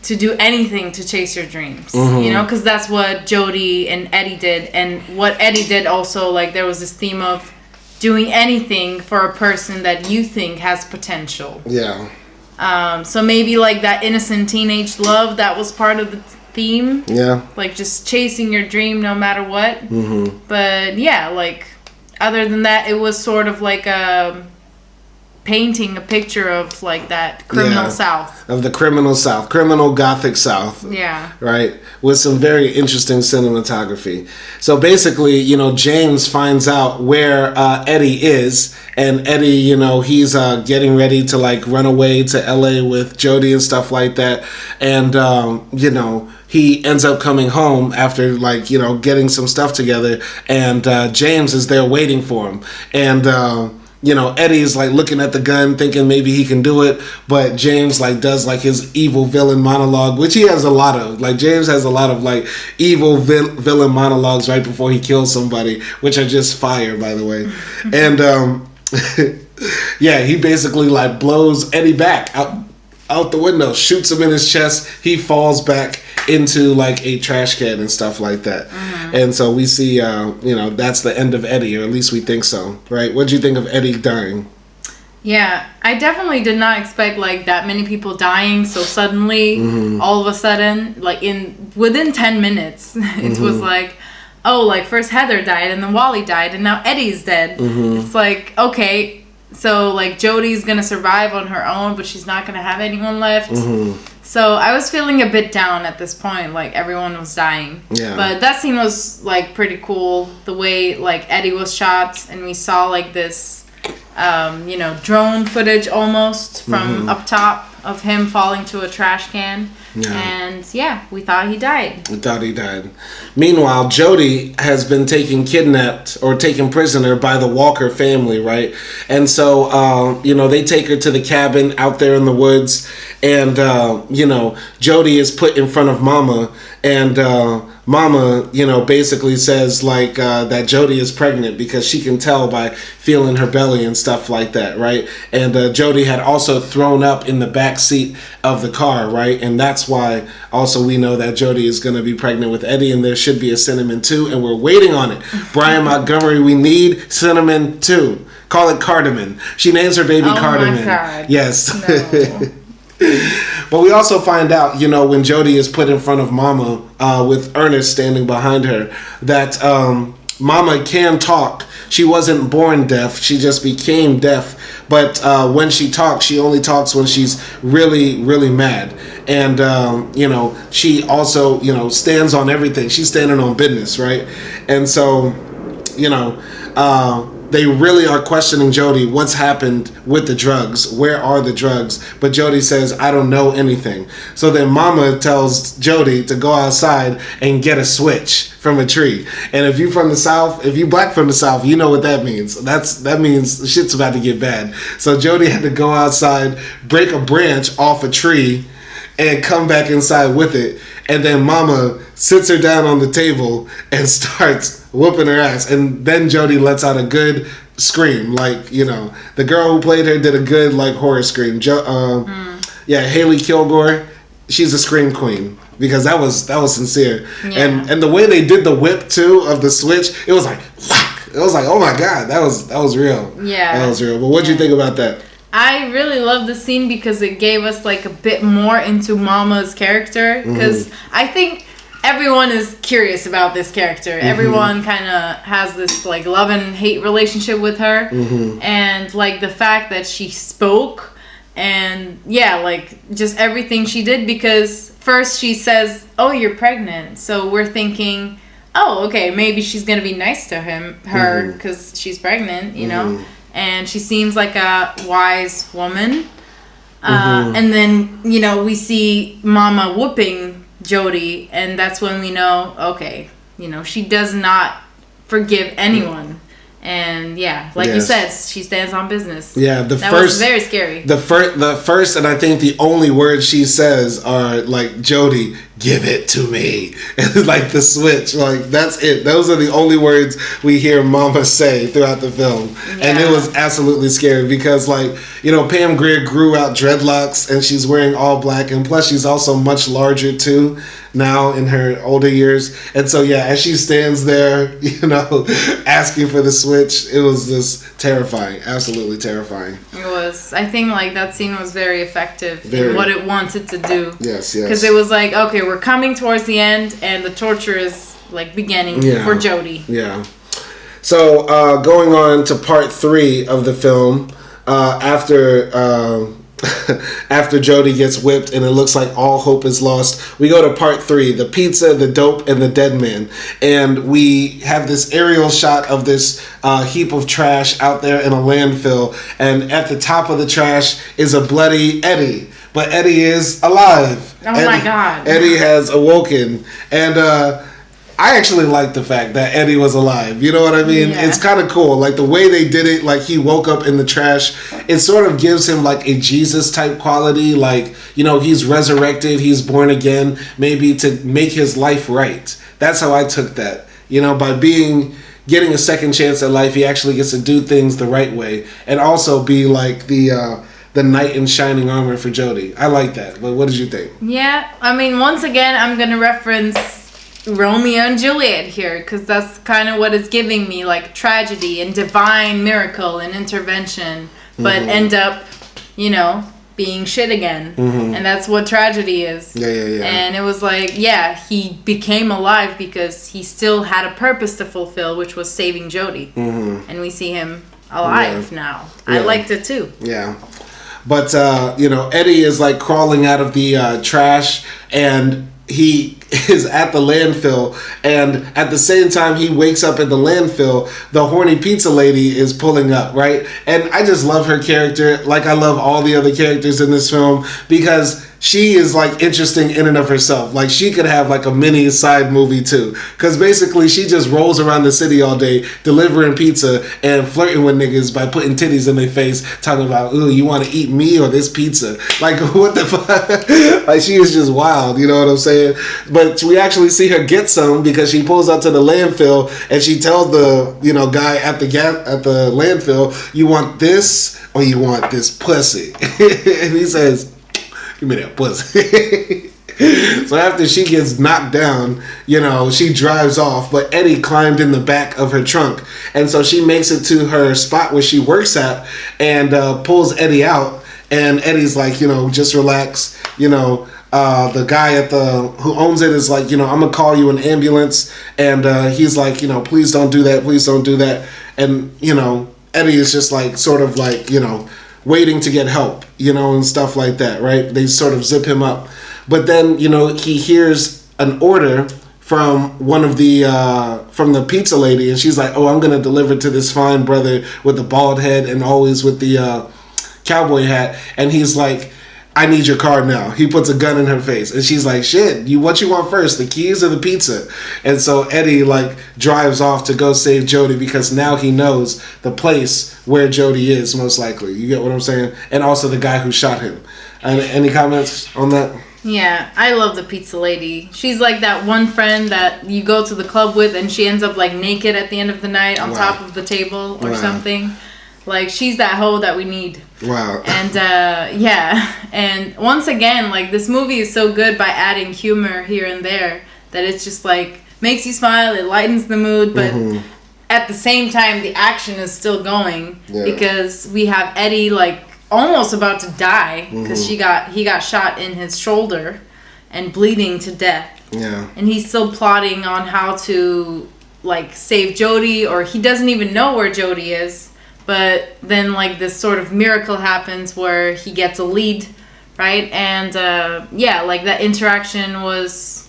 to do anything to chase your dreams, because that's what Jodi and Eddie did. And what Eddie did also, like there was this theme of doing anything for a person that you think has potential. Yeah. So maybe like that innocent teenage love, that was part of the theme. Yeah. Like just chasing your dream no matter what. But yeah, like other than that, it was sort of like painting a picture of like that criminal South. Of the criminal South. Criminal Gothic South. Yeah. Right? With some very interesting cinematography. So basically, James finds out where Eddie is. And Eddie, he's getting ready to like run away to LA with Jodi and stuff like that. And, he ends up coming home after like, getting some stuff together. And James is there waiting for him. And, Eddie's like looking at the gun thinking maybe he can do it, but James like does like his evil villain monologue, which he has a lot of. Like James has a lot of like evil villain monologues right before he kills somebody, which are just fire, by the way. And yeah, he basically like blows Eddie back out the window, shoots him in his chest. He falls back into like a trash can and stuff like that. And so we see, that's the end of Eddie, or at least we think so, right? What do you think of Eddie dying? Yeah, I definitely did not expect like that many people dying so suddenly, all of a sudden, like within 10 minutes. It was like, oh, like first Heather died and then Wally died and now Eddie's dead. It's like, okay, so like Jodi's gonna survive on her own, but she's not gonna have anyone left. So I was feeling a bit down at this point, like everyone was dying. Yeah. But that scene was like pretty cool, the way like Eddie was shot, and we saw like this, drone footage almost from up top of him falling to a trash can. Yeah. And yeah, we thought he died. Meanwhile, Jodi has been taken prisoner by the Walker family, right? And so, they take her to the cabin out there in the woods, and, Jodi is put in front of Mama, and Mama, basically says like that Jodi is pregnant because she can tell by feeling her belly and stuff like that, right? And Jodi had also thrown up in the back seat of the car, right? And that's why also we know that Jodi is going to be pregnant with Eddie, and there should be a Cinnamon 2, and we're waiting on it. Brian Montgomery, we need Cinnamon 2. Call it Cardamom. She names her baby Cardamom. My God. Yes. No. But we also find out, when Jodi is put in front of Mama with Ernest standing behind her, that Mama can talk. She wasn't born deaf. She just became deaf. But when she talks, she only talks when she's really, really mad. And, she also, stands on everything. She's standing on business, right? And so, they really are questioning Jodi. What's happened with the drugs? Where are the drugs? But Jodi says, I don't know anything. So then Mama tells Jodi to go outside and get a switch from a tree. And if you from the South, if you black from the South, you know what that means. That means shit's about to get bad. So Jodi had to go outside, break a branch off a tree, and come back inside with it. And then Mama sits her down on the table and starts whooping her ass. And then Jodi lets out a good scream. Like, the girl who played her did a good, horror scream. Hailey Kilgore, she's a scream queen. Because that was sincere. Yeah. And the way they did the whip, too, of the switch, it was like, whack. It was like, oh my God, that was real. Yeah. That was real. But what'd you think about that? I really love the scene because it gave us a bit more into Mama's character, because I think everyone is curious about this character. Everyone kind of has this love and hate relationship with her, and the fact that she spoke and just everything she did, because first she says, oh, you're pregnant, so we're thinking, oh, okay, maybe she's gonna be nice to her because she's pregnant, and she seems like a wise woman. And then, we see Mama whooping Jodi, and that's when we know, okay, she does not forgive anyone. And you said, she stands on business. Yeah, that was very scary. The first, and I think the only words she says are Jodi, give it to me. And it's the switch. That's it. Those are the only words we hear Mama say throughout the film. Yeah. And it was absolutely scary because Pam Grier grew out dreadlocks and she's wearing all black, and plus she's also much larger too now in her older years. And so as she stands there, asking for the switch, it was just terrifying. Absolutely terrifying. It was. I think that scene was very effective in what it wanted to do. Yes. Because it was okay, we're coming towards the end and the torture is beginning for Jodi. Yeah. So going on to part 3 of the film, after Jodi gets whipped and it looks like all hope is lost, we go to part 3, the pizza, the dope, and the dead man. And we have this aerial shot of this heap of trash out there in a landfill, and at the top of the trash is a bloody Eddie. But Eddie is alive. Oh my God. Eddie has awoken. And I actually like the fact that Eddie was alive. You know what I mean? Yeah. It's kind of cool. The way they did it, he woke up in the trash, it sort of gives him a Jesus type quality. He's resurrected, he's born again, maybe to make his life right. That's how I took that. By getting a second chance at life, he actually gets to do things the right way and also be the knight in shining armor for Jodi. I like that. But what did you think? Yeah, I mean, once again, I'm going to reference Romeo and Juliet here, because that's kind of what it's giving me, tragedy and divine miracle and intervention, but end up, being shit again. And that's what tragedy is. Yeah. And it was he became alive because he still had a purpose to fulfill, which was saving Jodi. And we see him alive now. I liked it too. Yeah. But, Eddie is crawling out of the trash, and he is at the landfill, and at the same time he wakes up at the landfill, the horny pizza lady is pulling up, right? And I just love her character, I love all the other characters in this film, because she is interesting in and of herself. She could have a mini side movie too, because basically she just rolls around the city all day delivering pizza and flirting with niggas by putting titties in their face, talking about, ooh, you want to eat me or this pizza? What the fuck? She is just wild, you know what I'm saying? But we actually see her get some, because she pulls up to the landfill and she tells the guy at the landfill, you want this or you want this pussy? And he says, give me that pussy. So after she gets knocked down, you know, she drives off, but Eddie climbed in the back of her trunk. And so she makes it to her spot where she works at and pulls Eddie out. And Eddie's like, you know, just relax. You know, the guy who owns it is like, you know, I'm going to call you an ambulance. And he's like, you know, please don't do that. Please don't do that. And, you know, Eddie is just like, sort of like, you know, waiting to get help, you know, and stuff like that, right? They sort of zip him up. But then, you know, he hears an order from one of the, from the pizza lady, and she's like, oh, I'm going to deliver to this fine brother with the bald head and always with the cowboy hat. And he's like, I need your card now. He puts a gun in her face. And she's like, shit, what you want first, the keys or the pizza? And so Eddie, like, drives off to go save Jodi because now he knows the place where Jodi is, most likely. You get what I'm saying? And also the guy who shot him. And any comments on that? Yeah, I love the pizza lady. She's like that one friend that you go to the club with and she ends up, like, naked at the end of the night on top of the table or something. Like, she's that hoe that we need. Wow. And, yeah. And once again, like, this movie is so good by adding humor here and there that it's just, like, makes you smile, it lightens the mood, but at the same time, the action is still going because we have Eddie, like, almost about to die because he got shot in his shoulder and bleeding to death. Yeah. And he's still plotting on how to, like, save Jodi, or he doesn't even know where Jodi is. But then, like, this sort of miracle happens where he gets a lead, right? And, yeah, like, that interaction was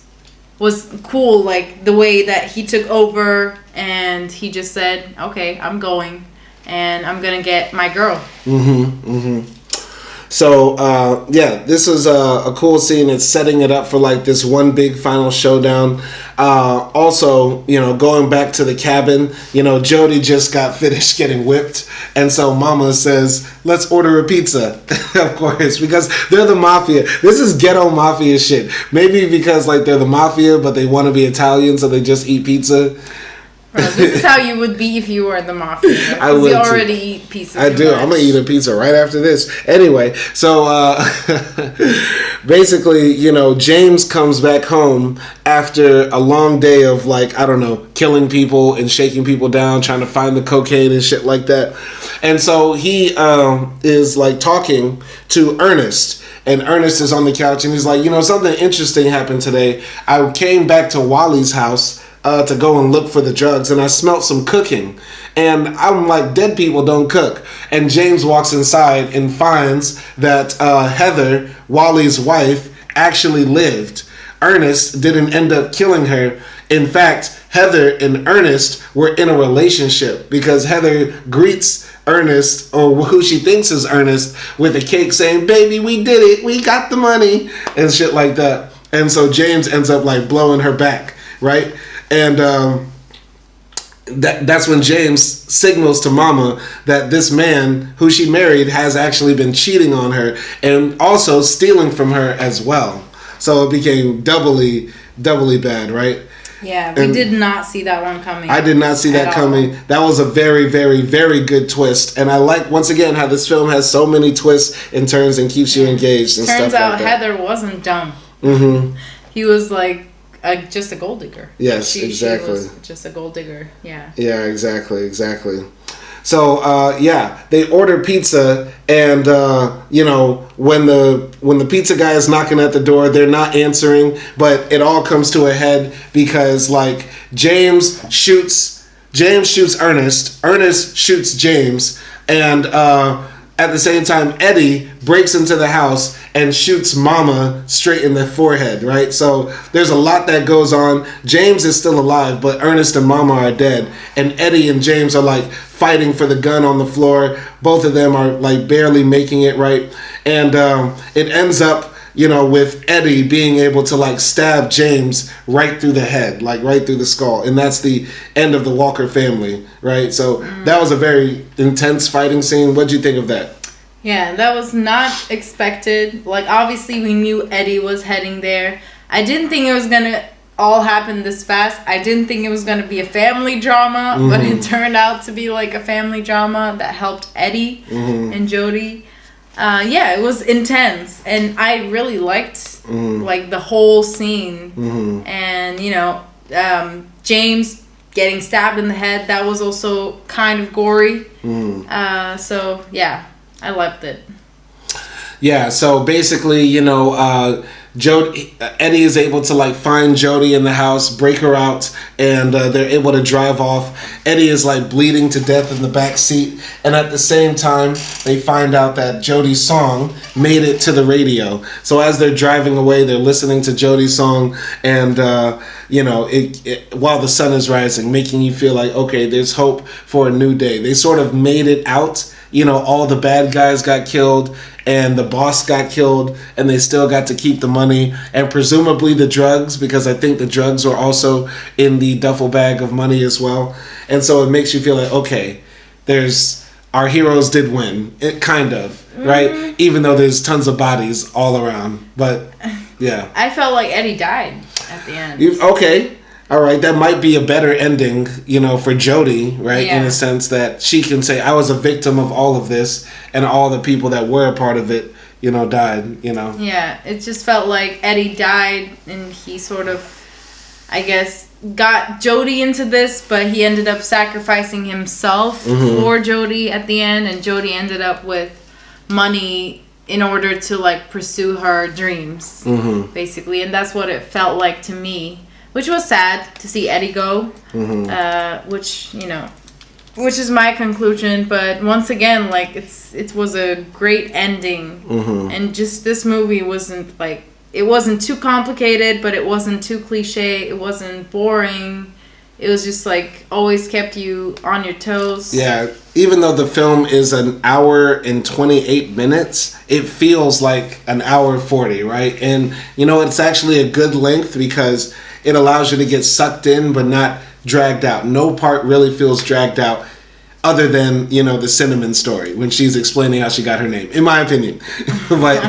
cool. Like, the way that he took over and he just said, okay, I'm going. And I'm going to get my girl. So, yeah, this is a cool scene. It's setting it up for, like, this one big final showdown. Also, you know, going back to the cabin, you know, Jodi just got finished getting whipped. And so Mama says, let's order a pizza. Of course, because they're the mafia. This is ghetto mafia shit. Maybe because, like, they're the mafia, but they want to be Italian, so they just eat pizza. Bro, this is how you would be if you were the mafia. I would. You already eat pizzas. I do. I'm gonna eat a pizza right after this. Anyway, so basically, you know, James comes back home after a long day of, like, I don't know, killing people and shaking people down, trying to find the cocaine and shit like that. And so he is, like, talking to Ernest. And Ernest is on the couch and he's like, you know, something interesting happened today. I came back to Wally's house to go and look for the drugs, and I smelt some cooking, and I'm like, dead people don't cook. And James walks inside and finds that Heather, Wally's wife, actually lived. Ernest didn't end up killing her. In fact, Heather and Ernest were in a relationship because Heather greets Ernest, or who she thinks is Ernest, with a cake saying, baby, we did it, we got the money, and shit like that. And so James ends up, like, blowing her back, right? And that's when James signals to Mama that this man who she married has actually been cheating on her and also stealing from her as well. So it became doubly bad, right? Yeah, we did not see that one coming. I did not see that coming. That was a very, very, very good twist. And I like, once again, how this film has so many twists and turns and keeps you engaged and stuff like that. Turns out Heather wasn't dumb. He was, like, just a gold digger. Yes, exactly. She was just a gold digger. Yeah. Yeah, exactly. So yeah, they order pizza, and you know, when the pizza guy is knocking at the door, they're not answering, but it all comes to a head because, like, James shoots Ernest shoots James, and at the same time, Eddie breaks into the house and shoots Mama straight in the forehead, right? So there's a lot that goes on. James is still alive, but Ernest and Mama are dead. And Eddie and James are, like, fighting for the gun on the floor. Both of them are, like, barely making it, right? And it ends up, you know, with Eddie being able to, like, stab James right through the head, like right through the skull. And that's the end of the Walker family, right? So that was a very intense fighting scene. What'd you think of that? Yeah, that was not expected. Like, obviously we knew Eddie was heading there. I didn't think it was going to all happen this fast. I didn't think it was going to be a family drama, but it turned out to be, like, a family drama that helped Eddie and Jodi. yeah, it was intense, and I really liked like the whole scene. And you know, James getting stabbed in the head, that was also kind of gory. So yeah, I loved it. Yeah, so basically, you know, Eddie is able to like find Jodi in the house, break her out, and they're able to drive off. Eddie is like bleeding to death in the back seat, and at the same time, they find out that Jodi's song made it to the radio. So as they're driving away, they're listening to Jodi's song, and you know, while the sun is rising, making you feel like, okay, there's hope for a new day. They sort of made it out. You know, all the bad guys got killed and the boss got killed, and they still got to keep the money and presumably the drugs, because I think the drugs were also in the duffel bag of money as well. And so it makes you feel like, okay, our heroes did win. It kind of, right? Even though there's tons of bodies all around. But yeah. I felt like Eddie died at the end. Okay. All right, that might be a better ending, you know, for Jodi, right? Yeah. In a sense that she can say, I was a victim of all of this, and all the people that were a part of it, you know, died, you know? Yeah, it just felt like Eddie died, and he sort of, I guess, got Jodi into this, but he ended up sacrificing himself for Jodi at the end, and Jodi ended up with money in order to, like, pursue her dreams, basically. And that's what it felt like to me. Which was sad to see Eddie go, which, you know, which is my conclusion. But once again, like, it was a great ending. And just this movie wasn't, like, it wasn't too complicated, but it wasn't too cliche. It wasn't boring. It was just, like, always kept you on your toes. Yeah, even though the film is an hour and 28 minutes, it feels like an hour 40, right? And, you know, it's actually a good length because it allows you to get sucked in but not dragged out. No part really feels dragged out other than, you know, the cinnamon story when she's explaining how she got her name, in my opinion. But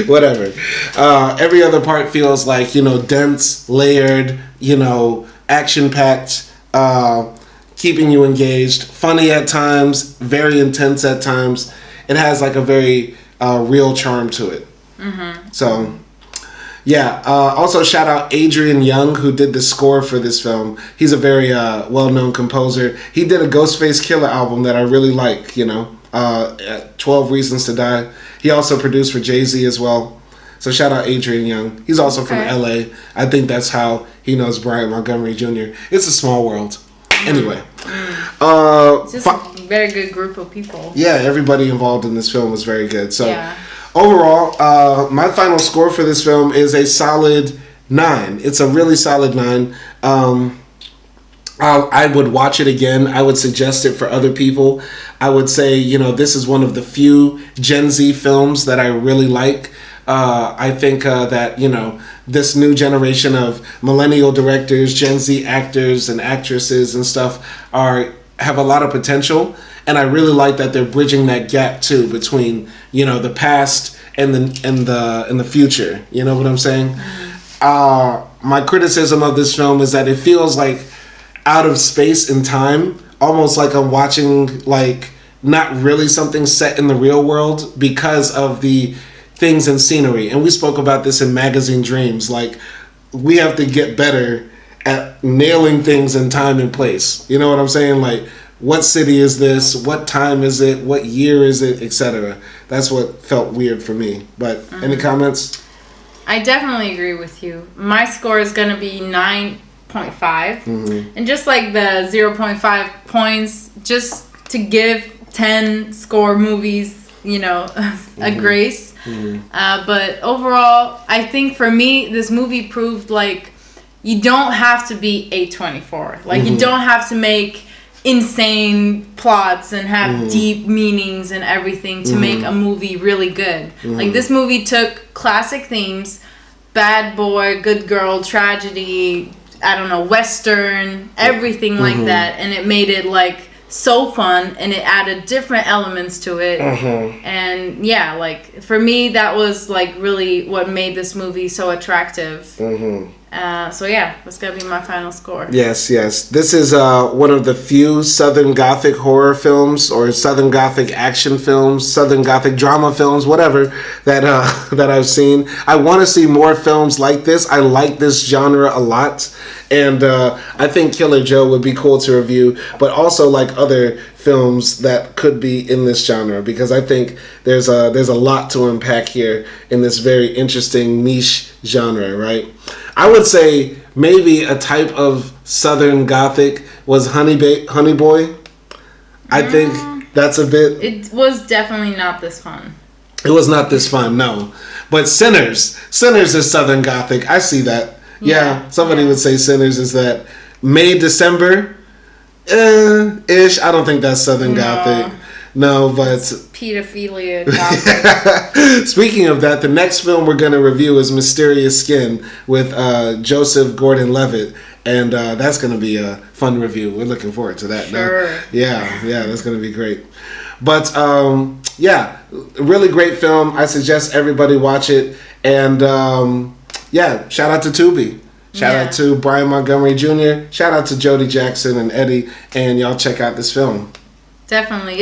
whatever. Every other part feels like, you know, dense, layered, you know, action-packed, keeping you engaged, funny at times, very intense at times. It has like a very real charm to it. So... yeah, also shout out Adrian Young, who did the score for this film. He's a very well-known composer. He did a Ghostface Killer album that I really like, you know, 12 Reasons to Die. He also produced for Jay-Z as well. So shout out Adrian Young. He's also from LA. I think that's how he knows Brian Montgomery Jr. It's a small world. Anyway. It's just a very good group of people. Yeah, everybody involved in this film was very good. So... yeah. Overall, my final score for this film is a solid 9. It's a really solid 9. I would watch it again. I would suggest it for other people. I would say, you know, this is one of the few Gen Z films that I really like. I think that, you know, this new generation of millennial directors, Gen Z actors and actresses and stuff have a lot of potential. And I really like that they're bridging that gap too between, you know, the past and the future. You know what I'm saying? My criticism of this film is that it feels like out of space and time, almost like I'm watching like not really something set in the real world because of the things and scenery. And we spoke about this in Magazine Dreams. Like, we have to get better at nailing things in time and place. You know what I'm saying? Like, what city is this? What time is it? What year is it? Etc. That's what felt weird for me. But any comments? I definitely agree with you. My score is going to be 9.5. And just like the 0.5 points, just to give 10 score movies, you know, a grace. But overall, I think for me, this movie proved like you don't have to be A24. Like, you don't have to make insane plots and have deep meanings and everything to make a movie really good. Like, this movie took classic themes, bad boy, good girl, tragedy, I don't know, western, everything like that, and it made it like so fun, and it added different elements to it. And yeah, like for me, that was like really what made this movie so attractive. So yeah, that's gonna be my final score. Yes. This is one of the few Southern Gothic horror films or Southern Gothic action films, Southern Gothic drama films, whatever that that I've seen. I want to see more films like this. I like this genre a lot, and I think Killer Joe would be cool to review, but also like other films that could be in this genre, because I think there's a lot to unpack here in this very interesting niche genre, right? I would say maybe a type of Southern Gothic was Honey Boy. I think that's a bit... It was definitely not this fun. It was not this fun, no. But Sinners is Southern Gothic. I see that. Yeah, somebody would say Sinners is that. May December, ish. I don't think that's Southern Gothic. No, but... Pedophilia Gothic. Speaking of that, the next film we're going to review is Mysterious Skin with Joseph Gordon-Levitt. And that's going to be a fun review. We're looking forward to that. Sure. Yeah, that's going to be great. But, yeah, really great film. I suggest everybody watch it. And, yeah, shout out to Tubi. Shout out to Brian Montgomery Jr. Shout out to Jodi Jackson and Eddie. And y'all check out this film. Definitely.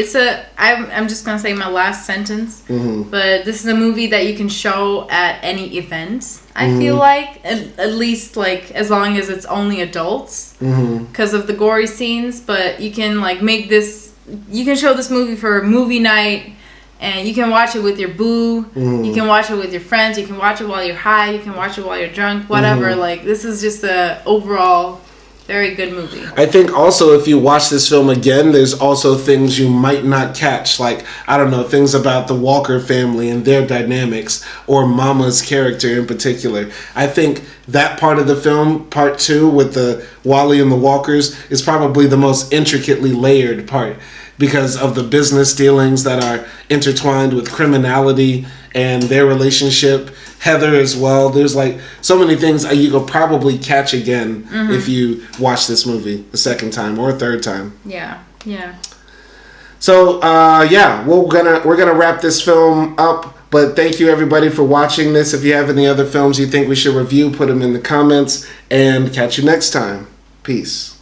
I'm just going to say my last sentence, but this is a movie that you can show at any event, I feel like, at least like as long as it's only adults because of the gory scenes, but you can like you can show this movie for movie night, and you can watch it with your boo, you can watch it with your friends, you can watch it while you're high, you can watch it while you're drunk, whatever. Like, this is just a overall very good movie. I think also if you watch this film again, there's also things you might not catch. Like, I don't know, things about the Walker family and their dynamics, or Mama's character in particular. I think that part of the film, part 2 with the Wally and the Walkers, is probably the most intricately layered part, because of the business dealings that are intertwined with criminality and their relationship. Heather as well. There's like so many things you could probably catch again if you watch this movie a second time or a third time. Yeah. So we're gonna wrap this film up. But thank you everybody for watching this. If you have any other films you think we should review, put them in the comments, and catch you next time. Peace.